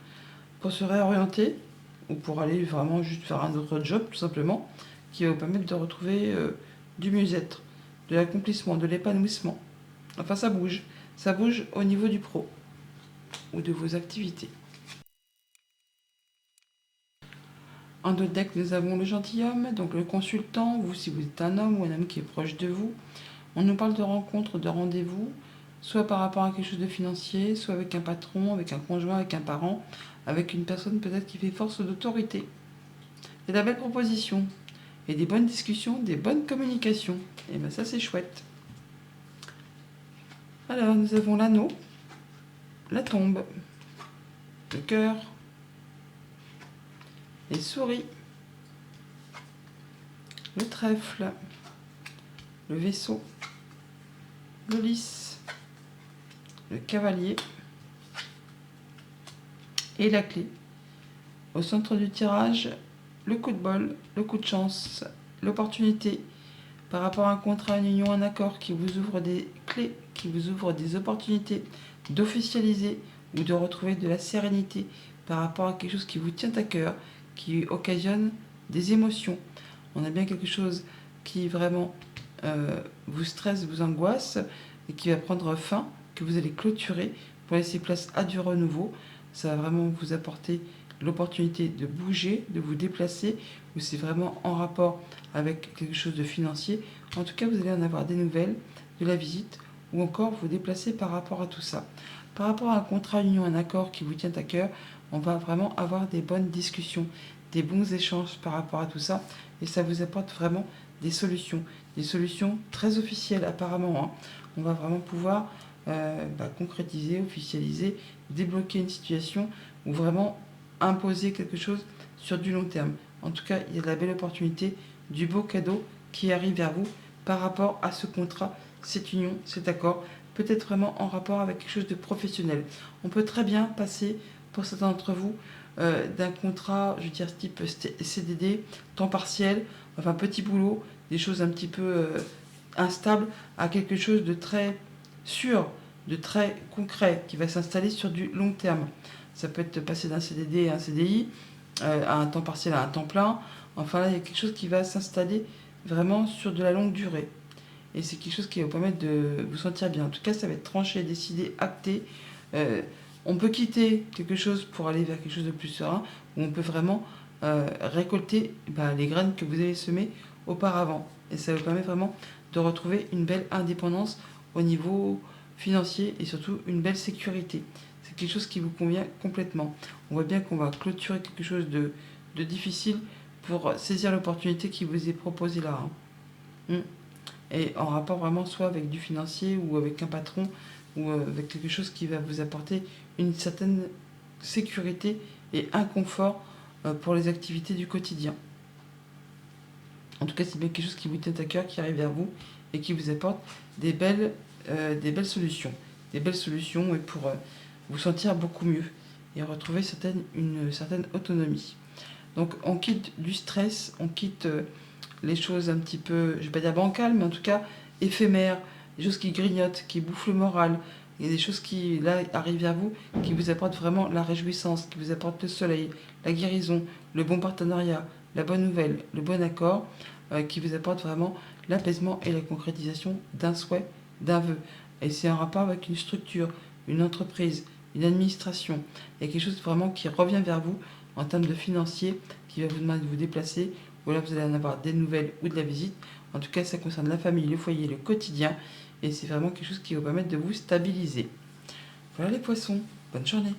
Speaker 1: pour se réorienter, ou pour aller vraiment juste faire un autre job, tout simplement, qui va vous permettre de retrouver du mieux-être, de l'accomplissement, de l'épanouissement. Enfin, ça bouge. Ça bouge au niveau du pro, ou de vos activités. En d'autres deck, nous avons le gentilhomme, donc le consultant, vous si vous êtes un homme ou un homme qui est proche de vous. On nous parle de rencontres, de rendez-vous, soit par rapport à quelque chose de financier, soit avec un patron, avec un conjoint, avec un parent, avec une personne peut-être qui fait force d'autorité. Il y a de la belle proposition, et des bonnes discussions, des bonnes communications. Et bien ça c'est chouette. Alors nous avons l'anneau, la tombe, le cœur, les souris, le trèfle, le vaisseau, le lys, le cavalier et la clé. Au centre du tirage, le coup de bol, le coup de chance, l'opportunité par rapport à un contrat, une union, un accord qui vous ouvre des clés, qui vous ouvre des opportunités d'officialiser ou de retrouver de la sérénité par rapport à quelque chose qui vous tient à cœur, qui occasionne des émotions. On a bien quelque chose qui vraiment vous stresse, vous angoisse et qui va prendre fin, que vous allez clôturer pour laisser place à du renouveau. Ça va vraiment vous apporter l'opportunité de bouger, de vous déplacer, ou c'est vraiment en rapport avec quelque chose de financier. En tout cas, vous allez en avoir des nouvelles, de la visite, ou encore vous déplacer par rapport à tout ça. Par rapport à un contrat, une union, un accord qui vous tient à cœur, on va vraiment avoir des bonnes discussions, des bons échanges par rapport à tout ça, et ça vous apporte vraiment des solutions très officielles apparemment. Hein. On va vraiment pouvoir concrétiser, officialiser, débloquer une situation ou vraiment imposer quelque chose sur du long terme. En tout cas, il y a de la belle opportunité, du beau cadeau qui arrive vers vous par rapport à ce contrat, cette union, cet accord, peut-être vraiment en rapport avec quelque chose de professionnel. On peut très bien passer, pour certains d'entre vous, d'un contrat, je veux dire, type CDD, temps partiel, enfin petit boulot, des choses un petit peu instables, à quelque chose de très sûr, de très concret, qui va s'installer sur du long terme. Ça peut être passer d'un CDD à un CDI, à un temps partiel à un temps plein. Enfin là, il y a quelque chose qui va s'installer vraiment sur de la longue durée. Et c'est quelque chose qui va vous permettre de vous sentir bien. En tout cas, ça va être tranché, décidé, acté. On peut quitter quelque chose pour aller vers quelque chose de plus serein, ou on peut vraiment récolter les graines que vous avez semées auparavant. Et ça vous permet vraiment de retrouver une belle indépendance au niveau financier et surtout une belle sécurité. C'est quelque chose qui vous convient complètement. On voit bien qu'on va clôturer quelque chose de difficile pour saisir l'opportunité qui vous est proposée là. Hein. Et en rapport vraiment soit avec du financier ou avec un patron ou avec quelque chose qui va vous apporter une certaine sécurité et un confort pour les activités du quotidien. En tout cas, c'est bien quelque chose qui vous tient à cœur, qui arrive vers vous et qui vous apporte des belles solutions. Des belles solutions et pour vous sentir beaucoup mieux et retrouver une certaine autonomie. Donc on quitte du stress, on quitte les choses un petit peu, je ne vais pas dire bancales, mais en tout cas éphémères, des choses qui grignotent, qui bouffent le moral. Il y a des choses qui, là, arrivent vers vous, qui vous apportent vraiment la réjouissance, qui vous apportent le soleil, la guérison, le bon partenariat, la bonne nouvelle, le bon accord, qui vous apportent vraiment l'apaisement et la concrétisation d'un souhait, d'un vœu. Et c'est en rapport avec une structure, une entreprise, une administration. Il y a quelque chose vraiment qui revient vers vous en termes de financier, qui va vous demander de vous déplacer, ou là vous allez en avoir des nouvelles ou de la visite. En tout cas, ça concerne la famille, le foyer, le quotidien, et c'est vraiment quelque chose qui va vous permettre de vous stabiliser. Voilà les poissons, bonne journée.